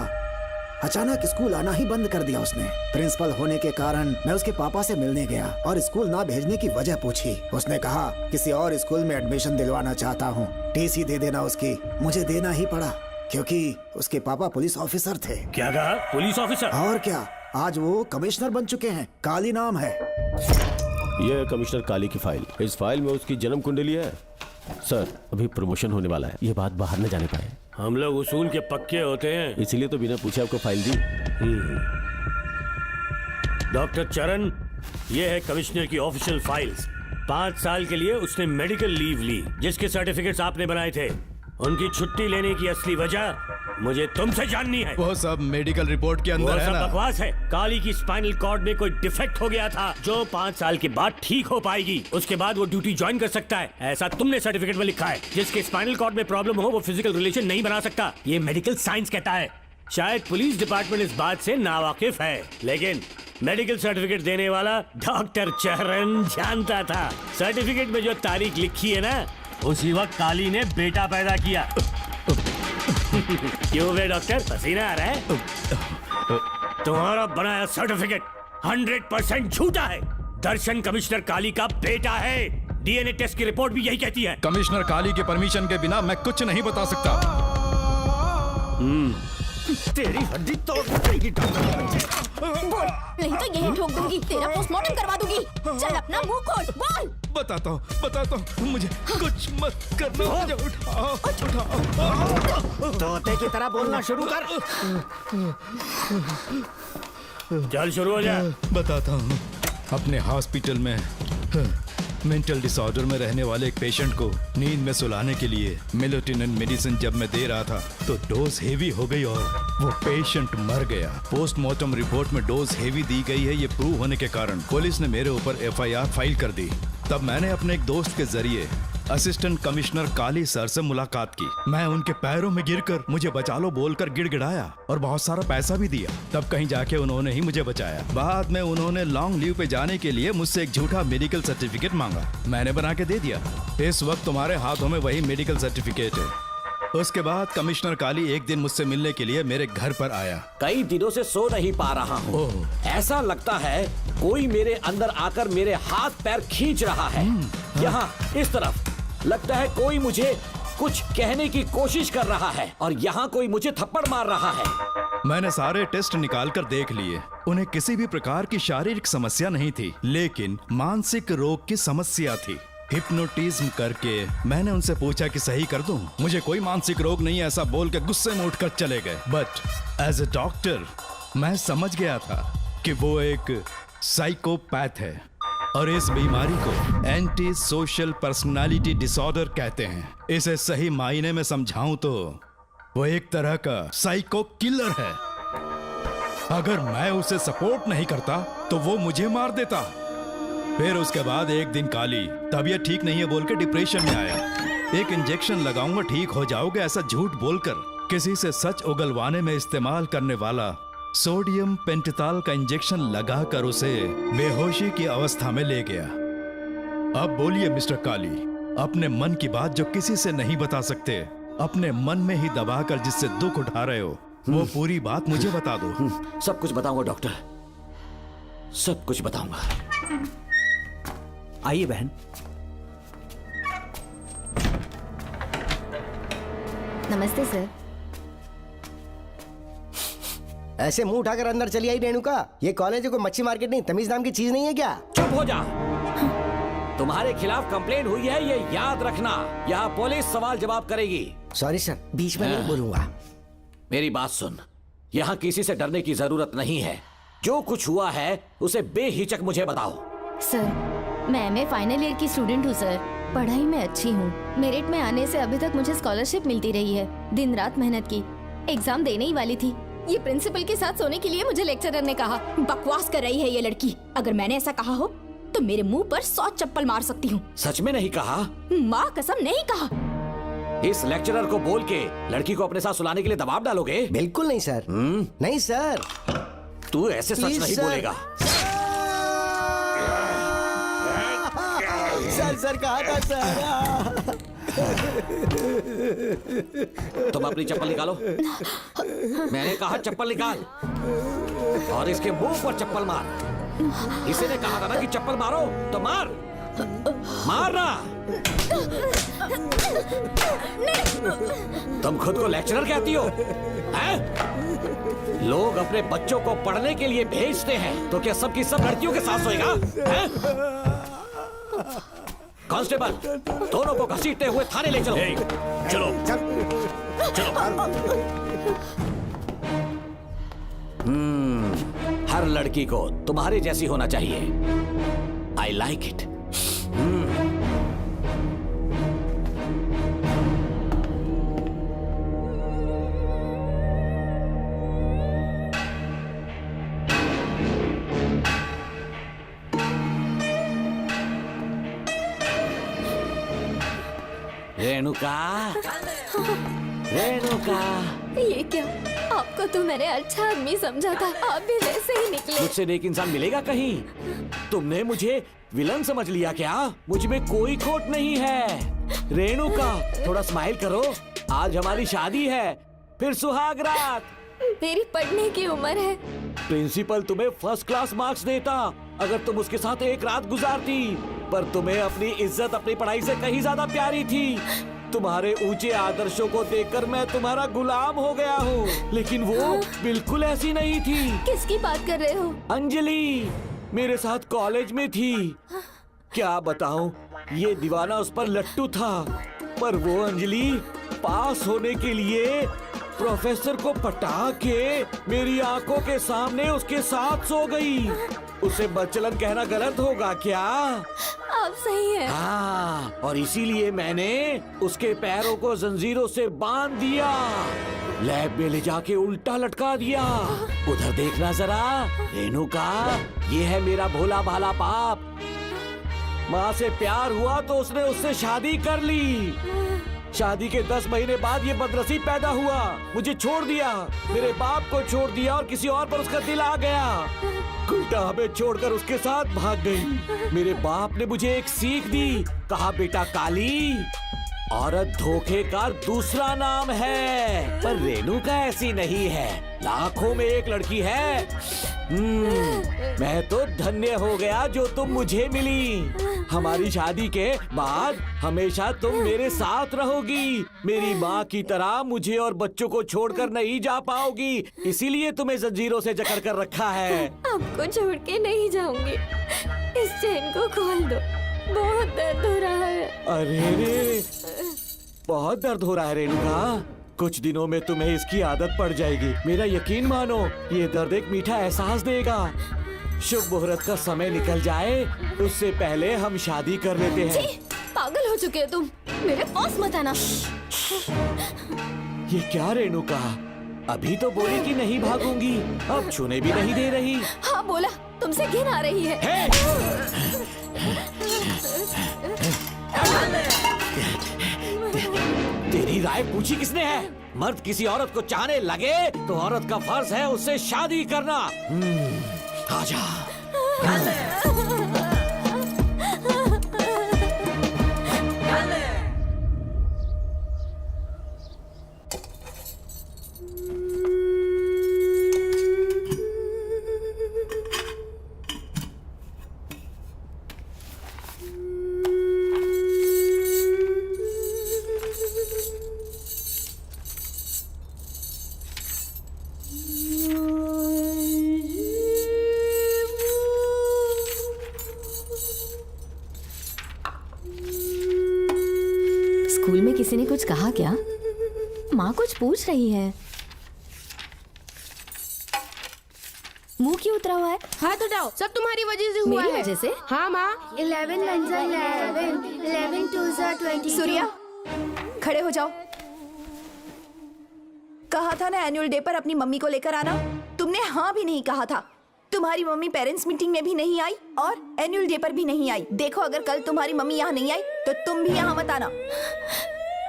अचानक स्कूल आना ही बंद कर दिया उसने। प्रिंसिपल होने के कारण मैं उसके पापा से मिलने गया और स्कूल ना भेजने की वजह पूछी। उसने कहा किसी और स्कूल में एडमिशन दिलवाना चाहता हूँ, TC दे देना उसकी। मुझे देना ही पड़ा क्योंकि उसके पापा पुलिस ऑफिसर थे। क्या कहा? Police officer? और क्या, आज वो कमिश्नर बन चुके हैं। काली नाम है। यह है कमिश्नर काली की फाइल। इस फाइल में उसकी जन्म कुंडली है। सर, अभी प्रमोशन होने वाला है, ये बात बाहर न जाने पाए। हम लोग उसूल के पक्के होते हैं, इसीलिए तो बिना पूछे आपको फाइल दी। डॉक्टर चरण, ये है कमिश्नर की ऑफिशियल फाइल्स। 5 साल के लिए उसने मेडिकल लीव ली, जिसके सर्टिफिकेट्स आपने बनाए थे। उनकी छुट्टी लेने की असली वजह मुझे तुमसे जाननी है। वो सब मेडिकल रिपोर्ट के अंदर है ना? बकवास है। काली की स्पाइनल कॉर्ड में कोई डिफेक्ट हो गया था जो 5 साल के बाद ठीक हो पाएगी। उसके बाद वो ड्यूटी ज्वाइन कर सकता है, ऐसा तुमने सर्टिफिकेट में लिखा है। जिसके स्पाइनल कॉर्ड में प्रॉब्लम हो वो फिजिकल रिलेशन नहीं बना सकता, ये मेडिकल साइंस कहता है। शायद पुलिस डिपार्टमेंट इस बात से नावाकिफ है, लेकिन मेडिकल सर्टिफिकेट देने वाला डॉक्टर चरण जानता था। सर्टिफिकेट में जो तारीख लिखी है ना, उसी वक्त काली ने बेटा पैदा किया। क्यों बे डॉक्टर, पसीना आ रहा है? तुम्हारा बनाया सर्टिफिकेट 100% झूठा है। दर्शन कमिश्नर काली का बेटा है। DNA टेस्ट की रिपोर्ट भी यही कहती है। कमिश्नर काली के परमिशन के बिना मैं कुछ नहीं बता सकता। तेरी हड्डी तोड़ देगी नहीं तो यही ठोक दूंगी, तेरा पोस्टमार्टम करवा दूंगी। चल अपना मुंह खोल, बोल। बताता हूँ, मुझे कुछ मत करना। मुझे उठाओ। तोते की तरह बोलना शुरू कर। चल शुरू हो जा। बताता हूँ, अपने हॉस्पिटल में मेंटल डिसऑर्डर में रहने वाले एक पेशेंट को नींद में सुलाने के लिए मेलेटोनिन मेडिसिन जब मैं दे रहा था तो डोज हेवी हो गई और वो पेशेंट मर गया। पोस्टमार्टम रिपोर्ट में डोज हेवी दी गई है, ये प्रूव होने के कारण पुलिस ने मेरे ऊपर FIR फाइल कर दी। तब मैंने अपने एक दोस्त के जरिए असिस्टेंट कमिश्नर काली सर से मुलाकात की। मैं उनके पैरों में गिरकर मुझे बचा लो बोलकर गिड़गिड़ाया और बहुत सारा पैसा भी दिया। तब कहीं जाके उन्होंने ही मुझे बचाया। बाद में उन्होंने लॉन्ग लीव पे जाने के लिए मुझसे एक झूठा मेडिकल सर्टिफिकेट मांगा, मैंने बना के दे दिया। इस वक्त तुम्हारे हाथों में वही मेडिकल सर्टिफिकेट है। उसके बाद कमिश्नर काली एक दिन मुझसे मिलने के लिए मेरे घर पर आया। कई दिनों से सो नहीं पा रहा हूँ। ऐसा लगता है कोई मेरे अंदर आकर मेरे हाथ पैर खींच रहा है। यहाँ इस तरफ लगता है कोई मुझे कुछ कहने की कोशिश कर रहा है और यहाँ कोई मुझे थप्पड़ मार रहा है। मैंने सारे टेस्ट निकाल कर देख लिए, उन्हें किसी भी प्रकार की शारीरिक समस्या नहीं थी, लेकिन मानसिक रोग की समस्या थी। हिप्नोटिज्म करके मैंने उनसे पूछा कि सही कर दूं। मुझे कोई मानसिक रोग नहीं है ऐसा बोल के गुस्से में उठकर चले गए। बट एज ए डॉक्टर मैं समझ गया था कि वो एक साइकोपैथ है और इस बीमारी को एंटी सोशल पर्सनालिटी डिसऑर्डर कहते हैं। इसे सही मायने में समझाऊं तो वो एक तरह का साइको किलर है। अगर मैं उसे सपोर्ट नहीं करता तो वो मुझे मार देता। फिर उसके बाद एक दिन काली तबीयत ठीक नहीं है बोल के डिप्रेशन में आया। एक इंजेक्शन लगाऊंगा ठीक हो जाओगे ऐसा झूठ बोलकर किसी से सच उगलवाने में इस्तेमाल करने वाला सोडियम पेंटोथॉल का इंजेक्शन लगाकर उसे बेहोशी की अवस्था में ले गया। अब बोलिए मिस्टर काली, अपने मन की बात जो किसी से नहीं बता सकते, अपने मन में ही दबाकर जिससे दुख उठा रहे हो, वो पूरी बात मुझे बता दो। सब कुछ बताऊंगा डॉक्टर, सब कुछ बताऊंगा। आइए बहन। नमस्ते सर। ऐसे मुंह उठाकर अंदर चली आई रेणुका। ये कॉलेज है कोई मच्छी मार्केट नहीं, तमीज नाम की चीज नहीं है क्या? चुप हो जा। तुम्हारे खिलाफ कंप्लेंट हुई है ये याद रखना। यहाँ पुलिस सवाल जवाब करेगी। सॉरी सर, बीच में नहीं बोलूंगा। मेरी बात सुन, यहाँ किसी से डरने की जरूरत नहीं है। जो कुछ हुआ है उसे बेहिचक मुझे बताओ। सर मैं एमए फाइनल ईयर की स्टूडेंट हूँ सर। पढ़ाई में अच्छी हूँ। मेरिट में आने से अभी तक मुझे स्कॉलरशिप मिलती रही है। दिन रात मेहनत की, एग्जाम देने ही वाली थी। ये प्रिंसिपल के साथ सोने के लिए मुझे लेक्चरर ने कहा। बकवास कर रही है ये लड़की। अगर मैंने ऐसा कहा हो तो मेरे मुंह पर 100 चप्पल मार सकती हूँ। सच में नहीं कहा? माँ कसम नहीं कहा। इस लेक्चरर को बोल के लड़की को अपने साथ सुलाने के लिए दबाव डालोगे? बिल्कुल नहीं सर। नहीं सर। तू ऐसे सच नहीं बोलेगा। सर कहा था सर। तुम अपनी चप्पल निकालो। मैंने कहा चप्पल निकाल और इसके मुंह पर चप्पल मार। इसी ने कहा था ना कि चप्पल मारो तो मार। मारना। तुम खुद को लेक्चरर कहती हो हैं? लोग अपने बच्चों को पढ़ने के लिए भेजते हैं तो क्या सबकी सब लड़कियों के साथ सोएगा? कांस्टेबल, दोनों को घसीटते हुए थाने ले चलो। चलो हर लड़की को तुम्हारे जैसी होना चाहिए। I like it. Renuka, Renuka. ये क्या? आपको तो मैंने अच्छा आदमी समझा था, आप भी वैसे ही निकले। मुझसे नेक इंसान मिलेगा कहीं? तुमने मुझे विलन समझ लिया क्या? मुझ में कोई खोट नहीं है। रेणुका, थोड़ा स्माइल करो। आज हमारी शादी है, फिर सुहाग रात। मेरी पढ़ने की उम्र है। प्रिंसिपल तुम्हें फर्स्ट क्लास मार्क्स देता अगर तुम उसके साथ एक रात गुजारती, पर तुम्हें अपनी इज्जत अपनी पढ़ाई से कहीं ज्यादा प्यारी थी। तुम्हारे ऊंचे आदर्शों को देखकर मैं तुम्हारा गुलाम हो गया हूँ, लेकिन वो बिल्कुल ऐसी नहीं थी। किसकी बात कर रहे हो? अंजलि मेरे साथ कॉलेज में थी। क्या बताऊं, ये दीवाना उस पर लट्टू था, पर वो अंजलि पास होने के लिए प्रोफेसर को पटा के मेरी आंखों के सामने उसके साथ सो गई। उसे बदचलन कहना गलत होगा क्या? आप सही हैं। हाँ, और इसीलिए मैंने उसके पैरों को जंजीरों से बांध दिया, लैब में ले जाके उल्टा लटका दिया। उधर देखना जरा रेणुका, ये है मेरा भोला भाला बाप। माँ से प्यार हुआ तो उसने उससे शादी कर ली। शादी के 10 महीने बाद ये बदनसीब पैदा हुआ, मुझे छोड़ दिया, मेरे बाप को छोड़ दिया और किसी और पर उसका दिल आ गया। उल्टा हमें छोड़कर उसके साथ भाग गई। मेरे बाप ने मुझे एक सीख दी, कहा बेटा काली, औरत धोखे का दूसरा नाम है। पर रेणुका ऐसी नहीं है, लाखों में एक लड़की है। मैं तो धन्य हो गया जो तुम मुझे मिली। हमारी शादी के बाद हमेशा तुम मेरे साथ रहोगी। मेरी माँ की तरह मुझे और बच्चों को छोड़कर नहीं जा पाओगी, इसीलिए तुम्हें जंजीरों से जकड़ कर रखा है। आपको छोड़ के नहीं जाऊंगी। इस चेन को खोल दो। बहुत दर्द हो रहा है। अरे रे, बहुत दर्द हो रहा है रेणुका। कुछ दिनों में तुम्हें इसकी आदत पड़ जाएगी। मेरा यकीन मानो, ये दर्द एक मीठा एहसास देगा। शुभ मुहूर्त का समय निकल जाए उससे पहले हम शादी कर लेते हैं। पागल हो चुके हो तुम, मेरे पास मत आना। ये क्या रेणुका, अभी तो बोली कि नहीं भागूंगी, अब छूने भी नहीं दे रही। हाँ बोला, तुमसे घिन आ रही है। तेरी राय पूछी किसने है? मर्द किसी औरत को चाहने लगे तो औरत का फर्ज है उससे शादी करना। आजा। स्कूल में किसी ने कुछ कहा क्या? माँ कुछ पूछ रही है। मुंह क्यों उतरा हुआ है? हाथ उठाओ, सब तुम्हारी वजह से हुआ है। मेरी वजह से? हाँ माँ। 11 1 11 11 2 20। सूर्या, खड़े हो जाओ। कहा था ना एनुअल डे पर अपनी मम्मी को लेकर आना, तुमने हाँ भी नहीं कहा था। तुम्हारी मम्मी पेरेंट्स मीटिंग में भी नहीं आई और एनुअल डे पर भी नहीं आई। देखो, अगर कल तुम्हारी मम्मी यहाँ नहीं आई तो तुम भी यहाँ मत आना।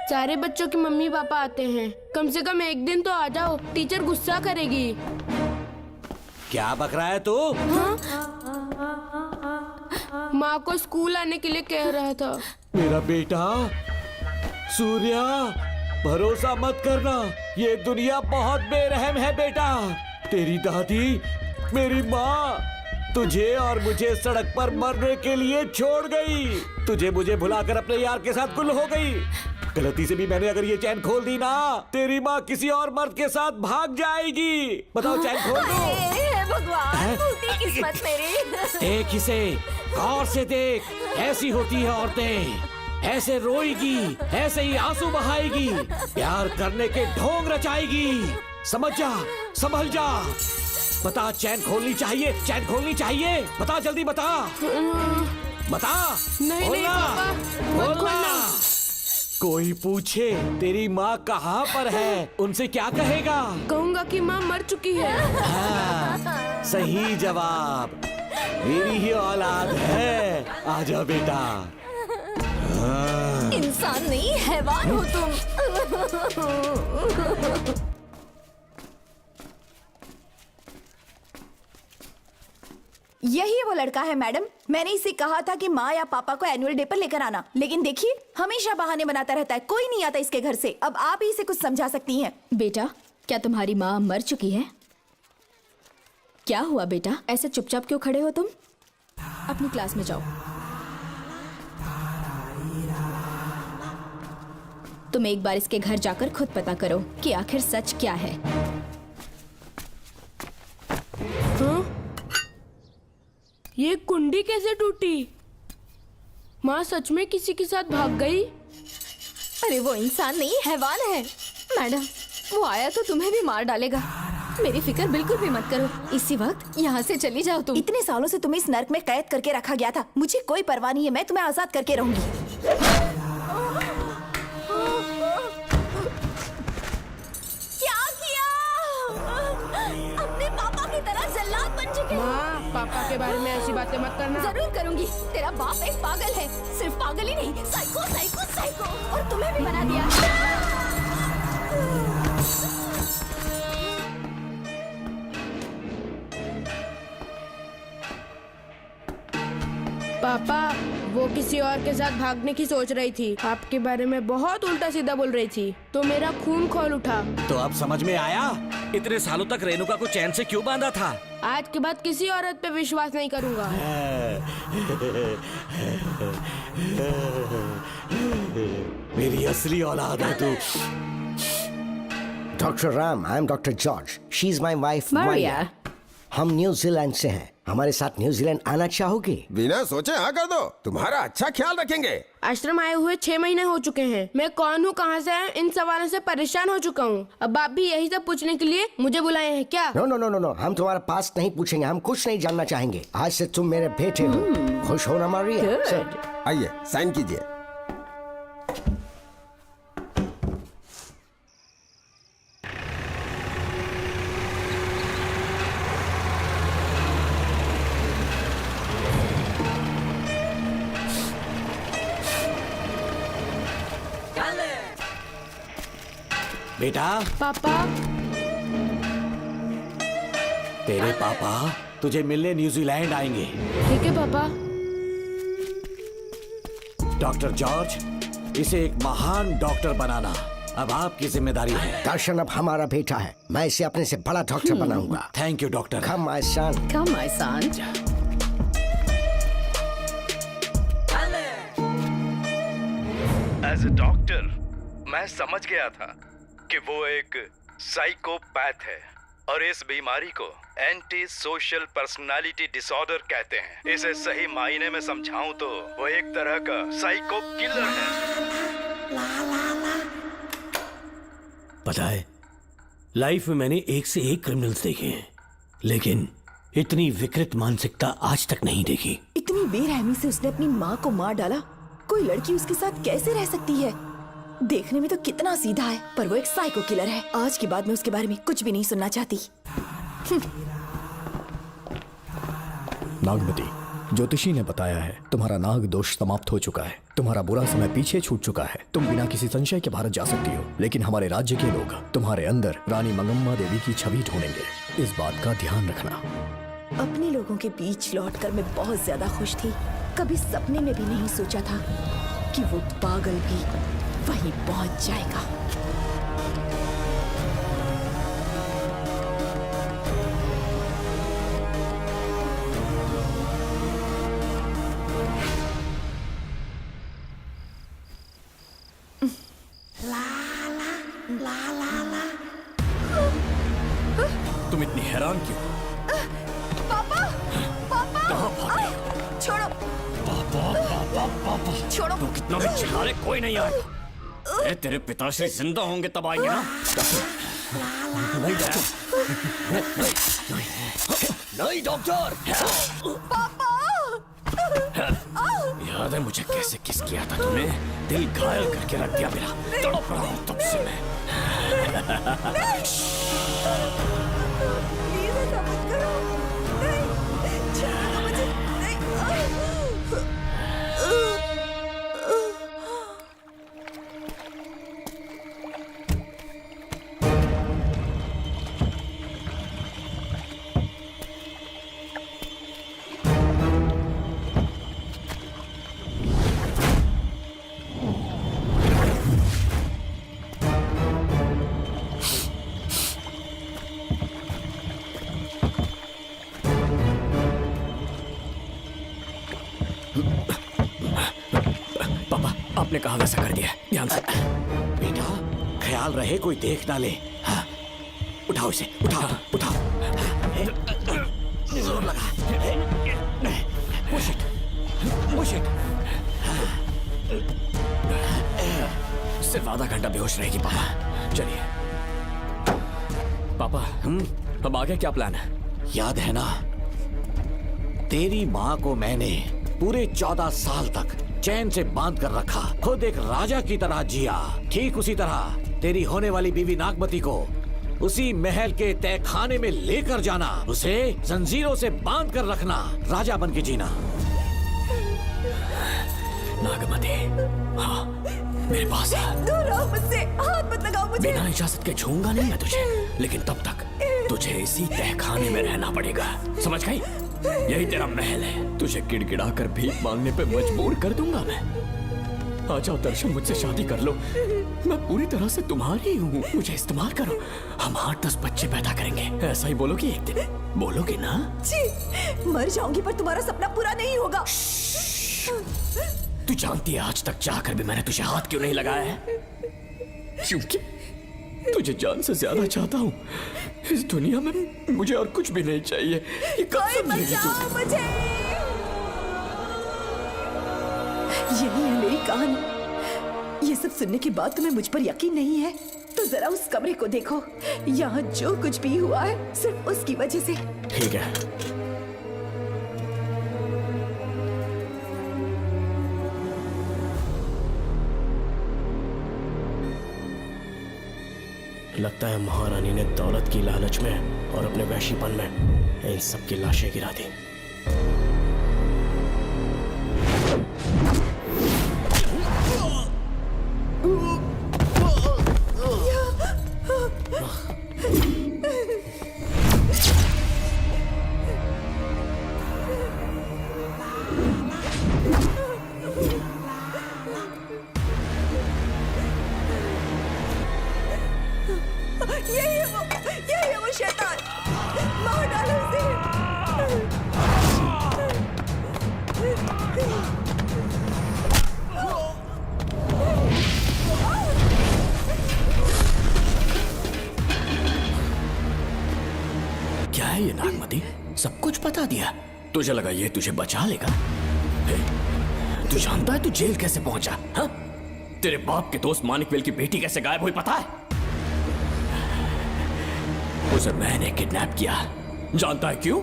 सारे बच्चों की मम्मी पापा आते हैं, कम से कम एक दिन तो आ जाओ, टीचर गुस्सा करेगी। क्या बक रहा है तू? माँ को स्कूल आने के लिए कह रहा था। मेरा बेटा सूर्या, भरोसा मत करना, ये दुनिया बहुत बेरहम है बेटा। तेरी दादी, मेरी माँ तुझे और मुझे सड़क पर मरने के लिए छोड़ गई। तुझे मुझे भुलाकर अपने यार के साथ गुल हो गई। गलती से भी मैंने अगर ये चैन खोल दी ना, तेरी माँ किसी और मर्द के साथ भाग जाएगी। बताओ, चैन खोल दो। भगवान, फूटी किस्मत मेरी। देख इसे, गौर से देख, ऐसी होती है औरतें। ऐसे रोएगी, ऐसे ही आंसू बहाएगी, प्यार करने के ढोंग रचाएगी। समझ जा, संभल जा। बता, चैन खोलनी चाहिए, चैन खोलनी चाहिए। बता, जल्दी बता, बता। नहीं नहीं पापा, मत खोलना। कोई पूछे तेरी माँ कहाँ पर है, उनसे क्या कहेगा? कहूँगा कि माँ मर चुकी है। हाँ, सही जवाब। मेरी ही औलाद है। आजा बेटा। हाँ। इंसान नहीं, हैवान हो तुम। यही वो लड़का है मैडम। मैंने इसे कहा था कि माँ या पापा को एनुअल डे पर लेकर आना, लेकिन देखिए हमेशा बहाने बनाता रहता है। कोई नहीं आता इसके घर से। अब आप ही इसे कुछ समझा सकती हैं। बेटा, क्या तुम्हारी माँ मर चुकी है? क्या हुआ बेटा, ऐसे चुपचाप क्यों खड़े हो तुम? अपनी क्लास में जाओ। तुम एक बार इसके घर जाकर खुद पता करो कि आखिर सच क्या है। ये कुंडी कैसे टूटी? माँ सच में किसी के साथ भाग गई? अरे वो इंसान नहीं, हैवान है। मैडम, वो आया तो तुम्हें भी मार डालेगा। मेरी फिक्र बिल्कुल भी मत करो। इसी वक्त यहाँ से चली जाओ तुम। इतने सालों से तुम्हें इस नर्क में कैद करके रखा गया था। मुझे कोई परवाह नहीं है, मैं तुम्हें आजाद करके रहूंगी। क्या किया? अपने पापा की तरह जल्लाद बन चुके हो। माँ, पापा के बारे में ऐसी बातें मत करना। जरूर करूंगी। तेरा बाप एक पागल है, सिर्फ पागल ही नहीं, साइको साइको साइको। और तुम्हें भी बना दिया। पापा, वो किसी और के साथ भागने की सोच रही थी, आपके बारे में बहुत उल्टा सीधा बोल रही थी, तो मेरा खून खौल उठा। तो अब समझ में आया इतने सालों तक रेणुका को चैन से क्यों बांधा था। आज के बाद किसी औरत पे विश्वास नहीं करूंगा। मेरी असली औलाद है तू। Dr. Ram, I am Dr. George. She's my wife, Maria. हम न्यूजीलैंड से हैं। हमारे साथ न्यूजीलैंड आना चाहोगे? बिना सोचे हाँ कर दो, तुम्हारा अच्छा ख्याल रखेंगे। आश्रम आए हुए 6 महीने हो चुके हैं। मैं कौन हूँ, कहाँ से है, इन सवालों से परेशान हो चुका हूँ। अब आप भी यही सब पूछने के लिए मुझे बुलाए हैं क्या? No no no no no, हम तुम्हारा पास नहीं पूछेंगे, हम कुछ नहीं जानना चाहेंगे। आज से तुम मेरे बेटे हो। खुश हो ना मारिया? आइए साइन कीजिए। बेटा। पापा। तेरे पापा तुझे मिलने न्यूजीलैंड आएंगे। ठीक है पापा। डॉक्टर जॉर्ज, इसे एक महान डॉक्टर बनाना अब आपकी जिम्मेदारी है। दर्शन अब हमारा बेटा है, मैं इसे अपने से बड़ा डॉक्टर बनाऊंगा। Thank you doctor. Come my son. Come my son. As a doctor मैं समझ गया था कि वो एक साइकोपैथ है और इस बीमारी को एंटी सोशल पर्सनालिटी डिसऑर्डर कहते हैं। इसे सही मायने में समझाऊं तो वो एक तरह का साइको किलर है। पता है, लाइफ में मैंने एक से एक क्रिमिनल्स देखे हैं, लेकिन इतनी विकृत मानसिकता आज तक नहीं देखी। इतनी बेरहमी से उसने अपनी माँ को मार डाला। कोई लड़की उसके साथ कैसे रह सकती है? देखने में तो कितना सीधा है, पर वो एक साइको किलर है। आज के बाद मैं उसके बारे में कुछ भी नहीं सुनना चाहती। नागमती, ज्योतिषी ने बताया है तुम्हारा नाग दोष समाप्त हो चुका है, तुम्हारा बुरा समय पीछे छूट चुका है, तुम बिना किसी संशय के भारत जा सकती हो। लेकिन हमारे राज्य के लोग तुम्हारे अंदर रानी मंगम्मा देवी की छवि ढूंढेंगे, इस बात का ध्यान रखना। अपने लोगों के बीच लौटकर मैं बहुत ज्यादा खुश थी। कभी सपने में भी नहीं सोचा था कि वो पागल भी वहीं पहुंच जाएगा। तुम इतनी हैरान क्यों? पापा, पापा, छोड़ो, पापा, छोड़ो। तू कितना भी चिल्ला ले, कोई नहीं आएगा। अरे तेरे पिताश्री जिंदा होंगे तब आएंगे ना। नहीं नहीं डॉक्टर। पापा, याद है मुझे कैसे किस किया था तुमने? दिल घायल करके रख दिया मेरा। तड़प रहा हूँ तब से मैं। प्लीज ऐसा मत करो। नहीं, छोड़ो मुझे। आपने कहा वैसा कर दिया, ध्यान से। बेटा ख्याल रहे कोई देख ना ले। हाँ। उठाओ इसे, उठाओ उठाओ। जोर लगा। Push it, push it. सिर्फ आधा घंटा बेहोश रहेगी पापा। चलिए पापा, अब आगे क्या प्लान है? याद है ना, तेरी माँ को मैंने पूरे 14 साल तक चैन से बांध कर रखा, खुद एक राजा की तरह जिया। ठीक उसी तरह तेरी होने वाली बीवी नागमती को उसी महल के तहखाने में लेकर जाना, उसे जंजीरों से बांध कर रखना, राजा बन के जीना। नागमती, हाँ मेरे पास आ। दूर रहो मुझसे, हाथ मत लगाओ मुझे। बिना इजाजत के छूऊंगा नहीं मैं तुझे, लेकिन तब तक तुझे इसी तहखाने में रहना पड़ेगा, समझ गई? यही तेरा महल है, तुझे गिड़गिड़ा कर भीख मांगने पे मजबूर कर दूंगा मैं। आ जाओ दर्शन, मुझसे शादी कर लो, मैं पूरी तरह से तुम्हारी हूँ, मुझे इस्तेमाल करो। हम 8-10 बच्चे पैदा करेंगे, ऐसा ही बोलोगी एक दिन? बोलोगी ना? जी, मर जाऊंगी पर तुम्हारा सपना पूरा नहीं होगा। तू जानती है आज तक चाहकर भी मैंने तुझे हाथ क्यों नहीं लगाया है? तुझे जान से ज्यादा चाहता हूँ। इस दुनिया में मुझे और कुछ भी नहीं चाहिए। ये कब समझेगी तू? मुझे यही है मेरी कहानी। ये सब सुनने के बाद तुम्हें मुझ पर यकीन नहीं है तो जरा उस कमरे को देखो। यहाँ जो कुछ भी हुआ है सिर्फ उसकी वजह से। ठीक है, लगता है महारानी ने दौलत की लालच में और अपने वैशीपन में इन सब की लाशें गिरा दी। यही है वो शैतान। मार डालो उसे। क्या है ये नागमती? सब कुछ बता दिया। तुझे लगा ये तुझे बचा लेगा? तू जानता है तू जेल कैसे पहुंचा? हाँ? तेरे बाप के दोस्त मानिकवेल की बेटी कैसे गायब हुई पता है? उसे मैंने किडनैप किया। जानता है क्यों?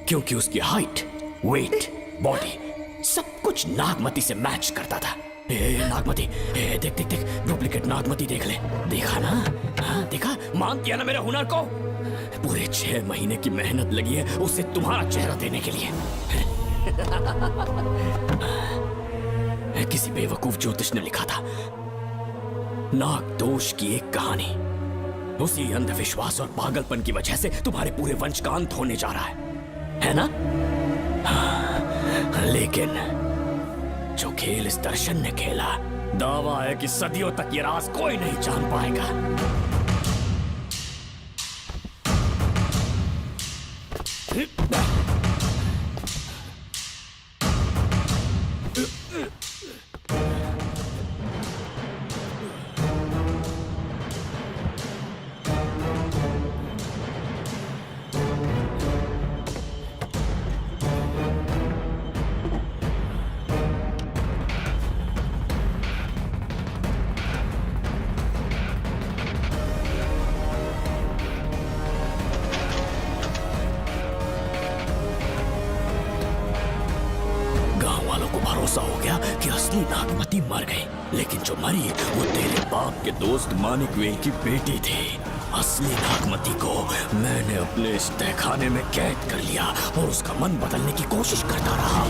क्योंकि उसकी हाइट, वेट, बॉडी सब कुछ नागमती से मैच करता था। नागमती, देख देख देख, डुप्लीकेट नागमती देख ले। देखा ना? हाँ, देखा? मान किया ना मेरे हुनर को? पूरे 6 महीने की मेहनत लगी है उसे तुम्हारा चेहरा देने के लिए। किसी बेवकूफ ज्योतिष ने लिखा था नाग दोष की एक कहानी। उसी अंधविश्वास और पागलपन की वजह से तुम्हारे पूरे वंश का अंत होने जा रहा है ना? हाँ, लेकिन जो खेल इस दर्शन ने खेला, दावा है कि सदियों तक ये राज कोई नहीं जान पाएगा। भरोसा हो गया कि असली नागमती मर गई, लेकिन जो मरी वो तेरे बाप के दोस्त मानिकवेल की बेटी थी। असली नागमती को मैंने अपने इस तहखाने में कैद कर लिया और उसका मन बदलने की कोशिश करता रहा।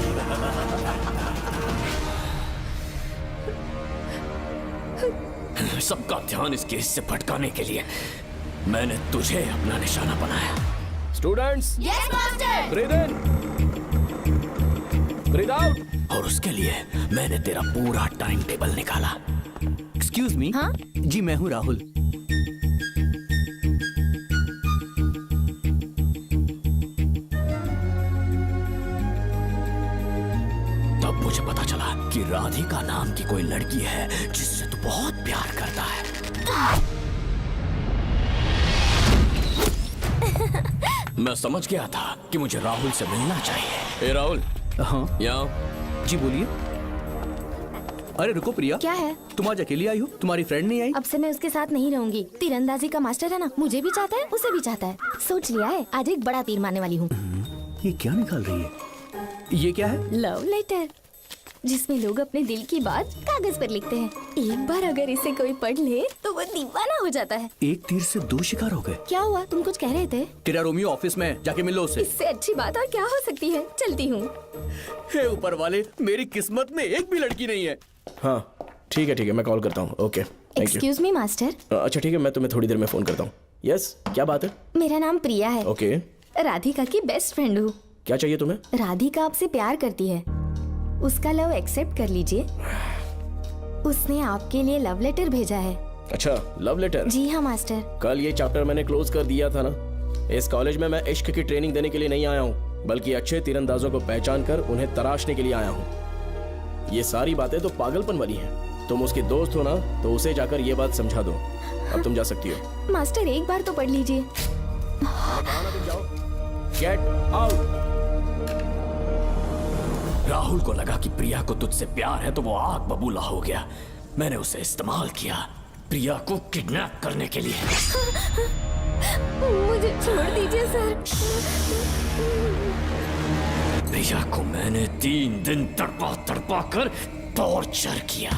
सबका ध्यान इस केस से भटकाने के लिए मैंने तुझे अपना निशाना बनाया। Students, yes master. ब्रीथ इन, ब्रीथ आउट। और उसके लिए मैंने तेरा पूरा टाइम टेबल निकाला। Excuse me. हाँ? जी मैं हूँ राहुल। तब मुझे पता चला कि राधिका नाम की कोई लड़की है जिससे तू बहुत प्यार करता है। मैं समझ गया था कि मुझे राहुल से मिलना चाहिए। ए राहुल। हाँ यहाँ। जी बोलिए। अरे रुको प्रिया, क्या है? तुम आज अकेली आई हो, तुम्हारी फ्रेंड नहीं आई? अब से मैं उसके साथ नहीं रहूंगी। तीरंदाजी का मास्टर है ना, मुझे भी चाहता है उसे भी चाहता है। सोच लिया है आज एक बड़ा तीर मारने वाली हूँ। ये क्या निकाल रही है? ये क्या है? लव लेटर, जिसमें लोग अपने दिल की बात कागज पर लिखते हैं। एक बार अगर इसे कोई पढ़ ले तो वो दीवाना हो जाता है। एक तीर से 2 शिकार हो गए। क्या हुआ? तुम कुछ कह रहे थे। तेरा रोमियो ऑफिस में, जाके मिलो उससे। इससे अच्छी बात और क्या हो सकती है। चलती हूँ। हे ऊपर वाले, मेरी किस्मत में एक भी लड़की नहीं है। हाँ ठीक है मैं कॉल करता हूँ। Okay thank you. Excuse me master. अच्छा ठीक है, मैं तुम्हें थोड़ी देर में फोन करता हूँ। यस, क्या बात है? मेरा नाम प्रिया है। ओके। राधिका की बेस्ट फ्रेंड हूँ। क्या चाहिए तुम्हें? राधिका आपसे प्यार करती है, उसका लव एक्सेप्ट कर लीजिए। उसने आपके लिए लव लेटर भेजा है। अच्छा, लव लेटर? जी हाँ मास्टर। कल ये चैप्टर मैंने क्लोज कर दिया था ना। इस कॉलेज में मैं इश्क की ट्रेनिंग देने के लिए नहीं आया हूँ, बल्कि अच्छे तीरंदाजों को पहचान कर उन्हें तराशने के लिए आया हूँ। ये सारी बातें तो पागलपन वाली हैं। तुम उसकी दोस्त हो ना, तो उसे जाकर ये बात समझा दो। अब तुम जा सकती हो। मास्टर एक बार तो पढ़ लीजिए। Get out. राहुल को लगा कि प्रिया को तुझसे प्यार है तो वो आग बबूला हो गया। मैंने उसे इस्तेमाल किया प्रिया को किडनैप करने के लिए। मुझे छोड़ दीजिए सर। प्रिया को मैंने 3 दिन तड़पा तड़पा कर टॉर्चर किया।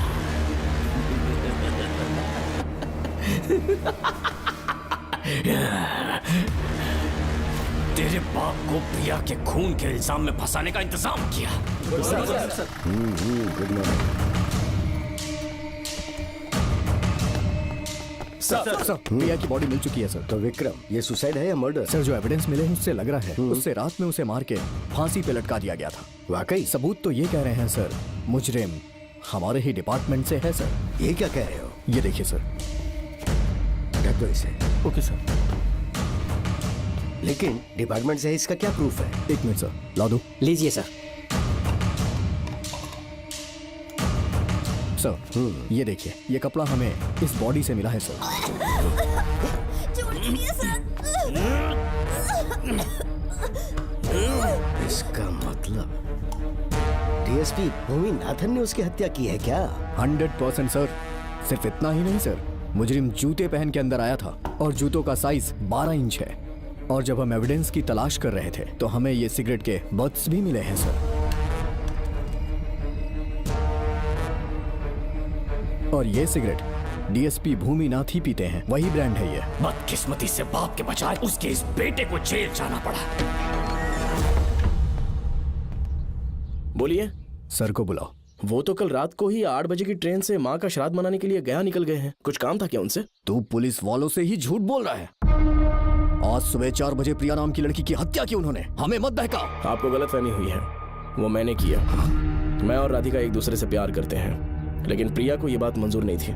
तेरे बाप को प्रिया के खून के इल्जाम में फंसाने का इंतजाम किया। सर, प्रिया की बॉडी मिल चुकी है सर। तो विक्रम, ये सुसाइड है या मर्डर? सर, जो एविडेंस मिले हैं उससे लग रहा है उससे रात में उसे मार के फांसी पे लटका दिया गया था। वाकई? सबूत तो ये कह रहे हैं सर, मुजरिम हमारे ही डिपार्टमेंट से है सर। ये क्या कह रहे हो? ये देखिए सर। रख दो इसे। Okay sir. लेकिन डिपार्टमेंट से इसका क्या प्रूफ है? 1 मिनट सर, ला दो। लीजिए सर। सर, ये देखिए, ये कपड़ा हमें इस बॉडी से मिला है सर। इसका मतलब डीएसपी भूमि नाथन ने उसकी हत्या की है क्या? 100% सर। सिर्फ इतना ही नहीं सर, मुजरिम जूते पहन के अंदर आया था और जूतों का साइज 12 इंच है। और जब हम एविडेंस की तलाश कर रहे थे तो हमें ये सिगरेट के बट्स भी मिले हैं सर। और ये सिगरेट डीएसपी भूमि नाथ ही पीते हैं, वही ब्रांड है ये। बदकिस्मती से बाप के बजाय उसके इस बेटे को जेल जाना पड़ा। बोलिए। सर को बुलाओ। वो तो कल रात को ही 8 बजे की ट्रेन से माँ का श्राद्ध मनाने के लिए गया निकल गए हैं। कुछ काम था क्या उनसे? तू पुलिस वालों से ही झूठ बोल रहा है। आज सुबह 4 बजे प्रिया नाम की लड़की की हत्या की उन्होंने। हमें मत बहका। आपको गलतफहमी हुई है, वो मैंने किया। मैं और राधिका एक दूसरे से प्यार करते हैं, लेकिन प्रिया को ये बात मंजूर नहीं थी।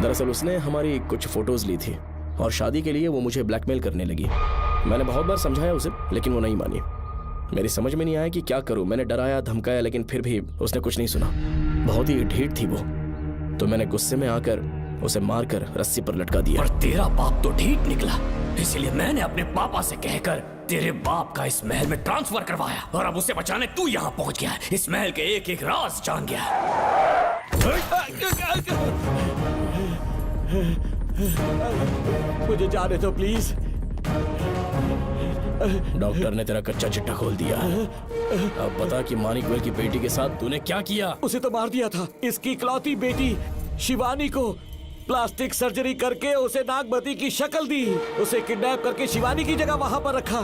दरअसल उसने हमारी कुछ फोटोज ली थी और शादी के लिए वो मुझे ब्लैकमेल करने लगी। मैंने बहुत बार समझाया उसे, लेकिन वो नहीं मानी। मेरी समझ में नहीं आया कि क्या करूं। मैंने डराया धमकाया, लेकिन फिर भी उसने कुछ नहीं सुना। बहुत ही ढीठ थी वो, तो मैंने गुस्से में आकर उसे मारकर रस्सी पर लटका दिया। और तेरा बाप तो ढीठ निकला, इसलिए मैंने अपने पापा से कहकर तेरे बाप का इस महल में ट्रांसफर करवाया। और अब उसे बचाने तू यहाँ पहुंच गया है। इस महल के एक एक राज जान गया है। मुझे जाने दो प्लीज। डॉक्टर ने तेरा कच्चा चिट्ठा खोल दिया। अब बता कि मानिकवेल की बेटी के साथ तूने क्या किया? उसे तो मार दिया था। इसकी इकलौती बेटी शिवानी को प्लास्टिक सर्जरी करके उसे नागमती की शक्ल दी। उसे किडनैप करके शिवानी की जगह वहां पर रखा।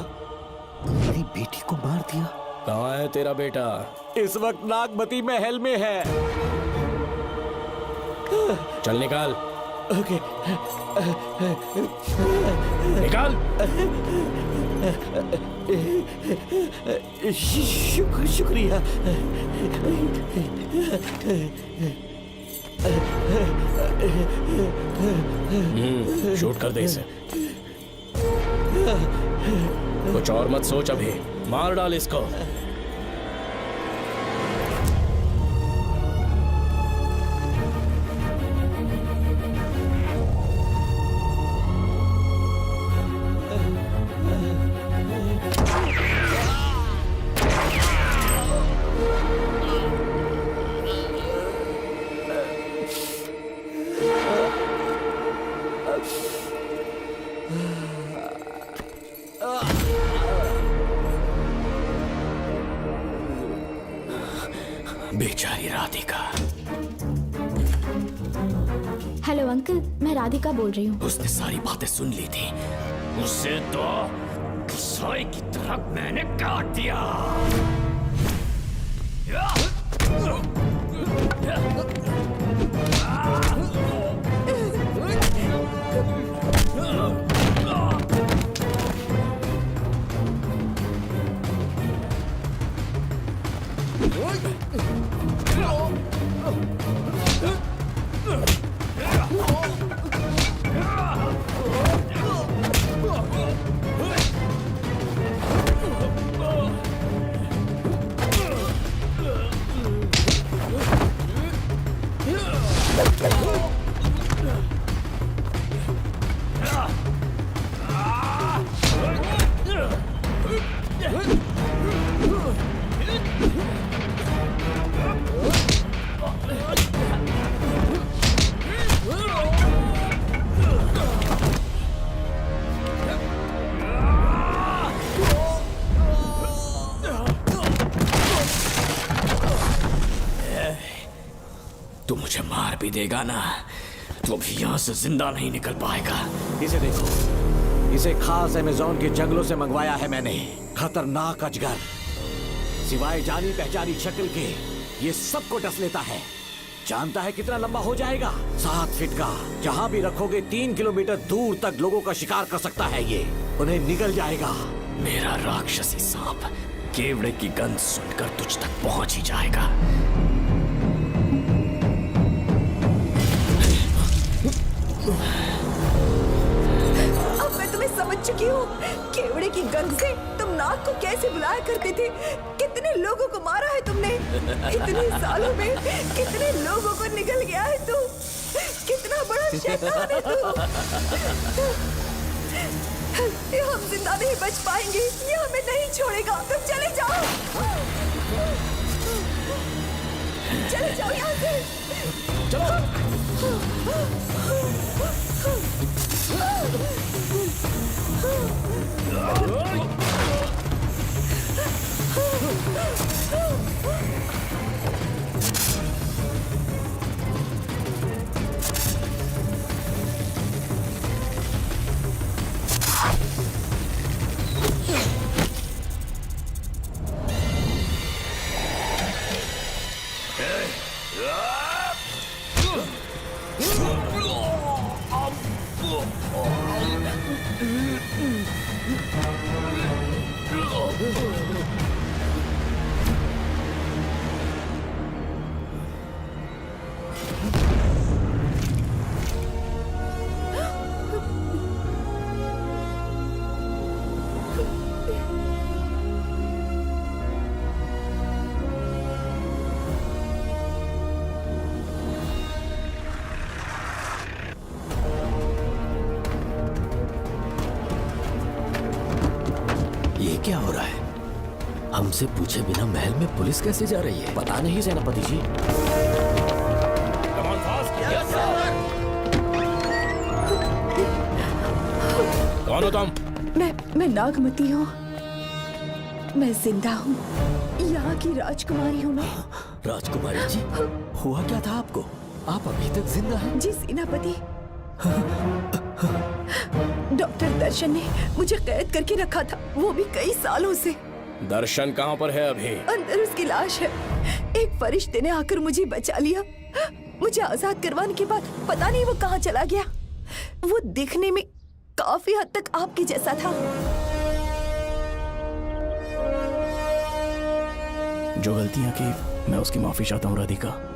मेरी बेटी को मार दिया? कहाँ है तेरा बेटा? इस वक्त नागमती महल में है। चल निकाल। ओके। निकाल। शुक्रिया। शूट कर दे इसे। कुछ और मत सोच, अभी मार डाल इसको। बेचारी राधिका। हेलो अंकल, मैं राधिका बोल रही हूँ। उसने सारी बातें सुन ली थी। उसे तो कसाई की तरह मैंने काट दिया। भी देगा ना तो भी यहाँ से जिंदा नहीं निकल पाएगा। इसे देखो, इसे खास अमेज़न के जंगलों से मंगवाया है मैंने। खतरनाक अजगर, सिवाय जानी पहचानी शक्ल के ये सबको डस लेता है। जानता है कितना लंबा हो जाएगा? 7 फीट का। जहाँ भी रखोगे 3 किलोमीटर दूर तक लोगों का शिकार कर सकता है ये। उन्हें निगल जाएगा। मेरा राक्षसी सांप केवड़े की गंध सुनकर तुझ तक पहुंच ही जाएगा। अब मैं तुम्हें समझ चुकी हूँ। केवड़े की गंध से तुम नाग को कैसे बुलाया करते थे। कितने लोगों को मारा है तुमने। इतने सालों में कितने लोगों को निगल गया है तू। कितना बड़ा शैतान है तू। हम जिंदा नहीं बच पाएंगे। ये हमें नहीं छोड़ेगा। तुम चले जाओ, चले जाओ यहाँ से। क्या हो रहा है? हमसे पूछे बिना महल में पुलिस कैसे जा रही है? पता नहीं सेनापति जी। कौन हो तुम? मैं नागमती हूँ। मैं जिंदा हूँ। यहाँ की राजकुमारी हूँ मैं। राजकुमारी जी, हुआ क्या था आपको? आप अभी तक जिंदा हैं? जी सेनापति। डॉक्टर दर्शन ने मुझे कैद करके रखा था, वो भी कई सालों से। दर्शन कहाँ पर है अभी? अंदर उसकी लाश है। एक फरिश्ते ने आकर मुझे बचा लिया। मुझे आजाद करवाने के बाद पता नहीं वो कहाँ चला गया। वो दिखने में काफी हद तक आपके जैसा था। जो गलतियां की मैं उसकी माफी चाहता हूँ राधिका।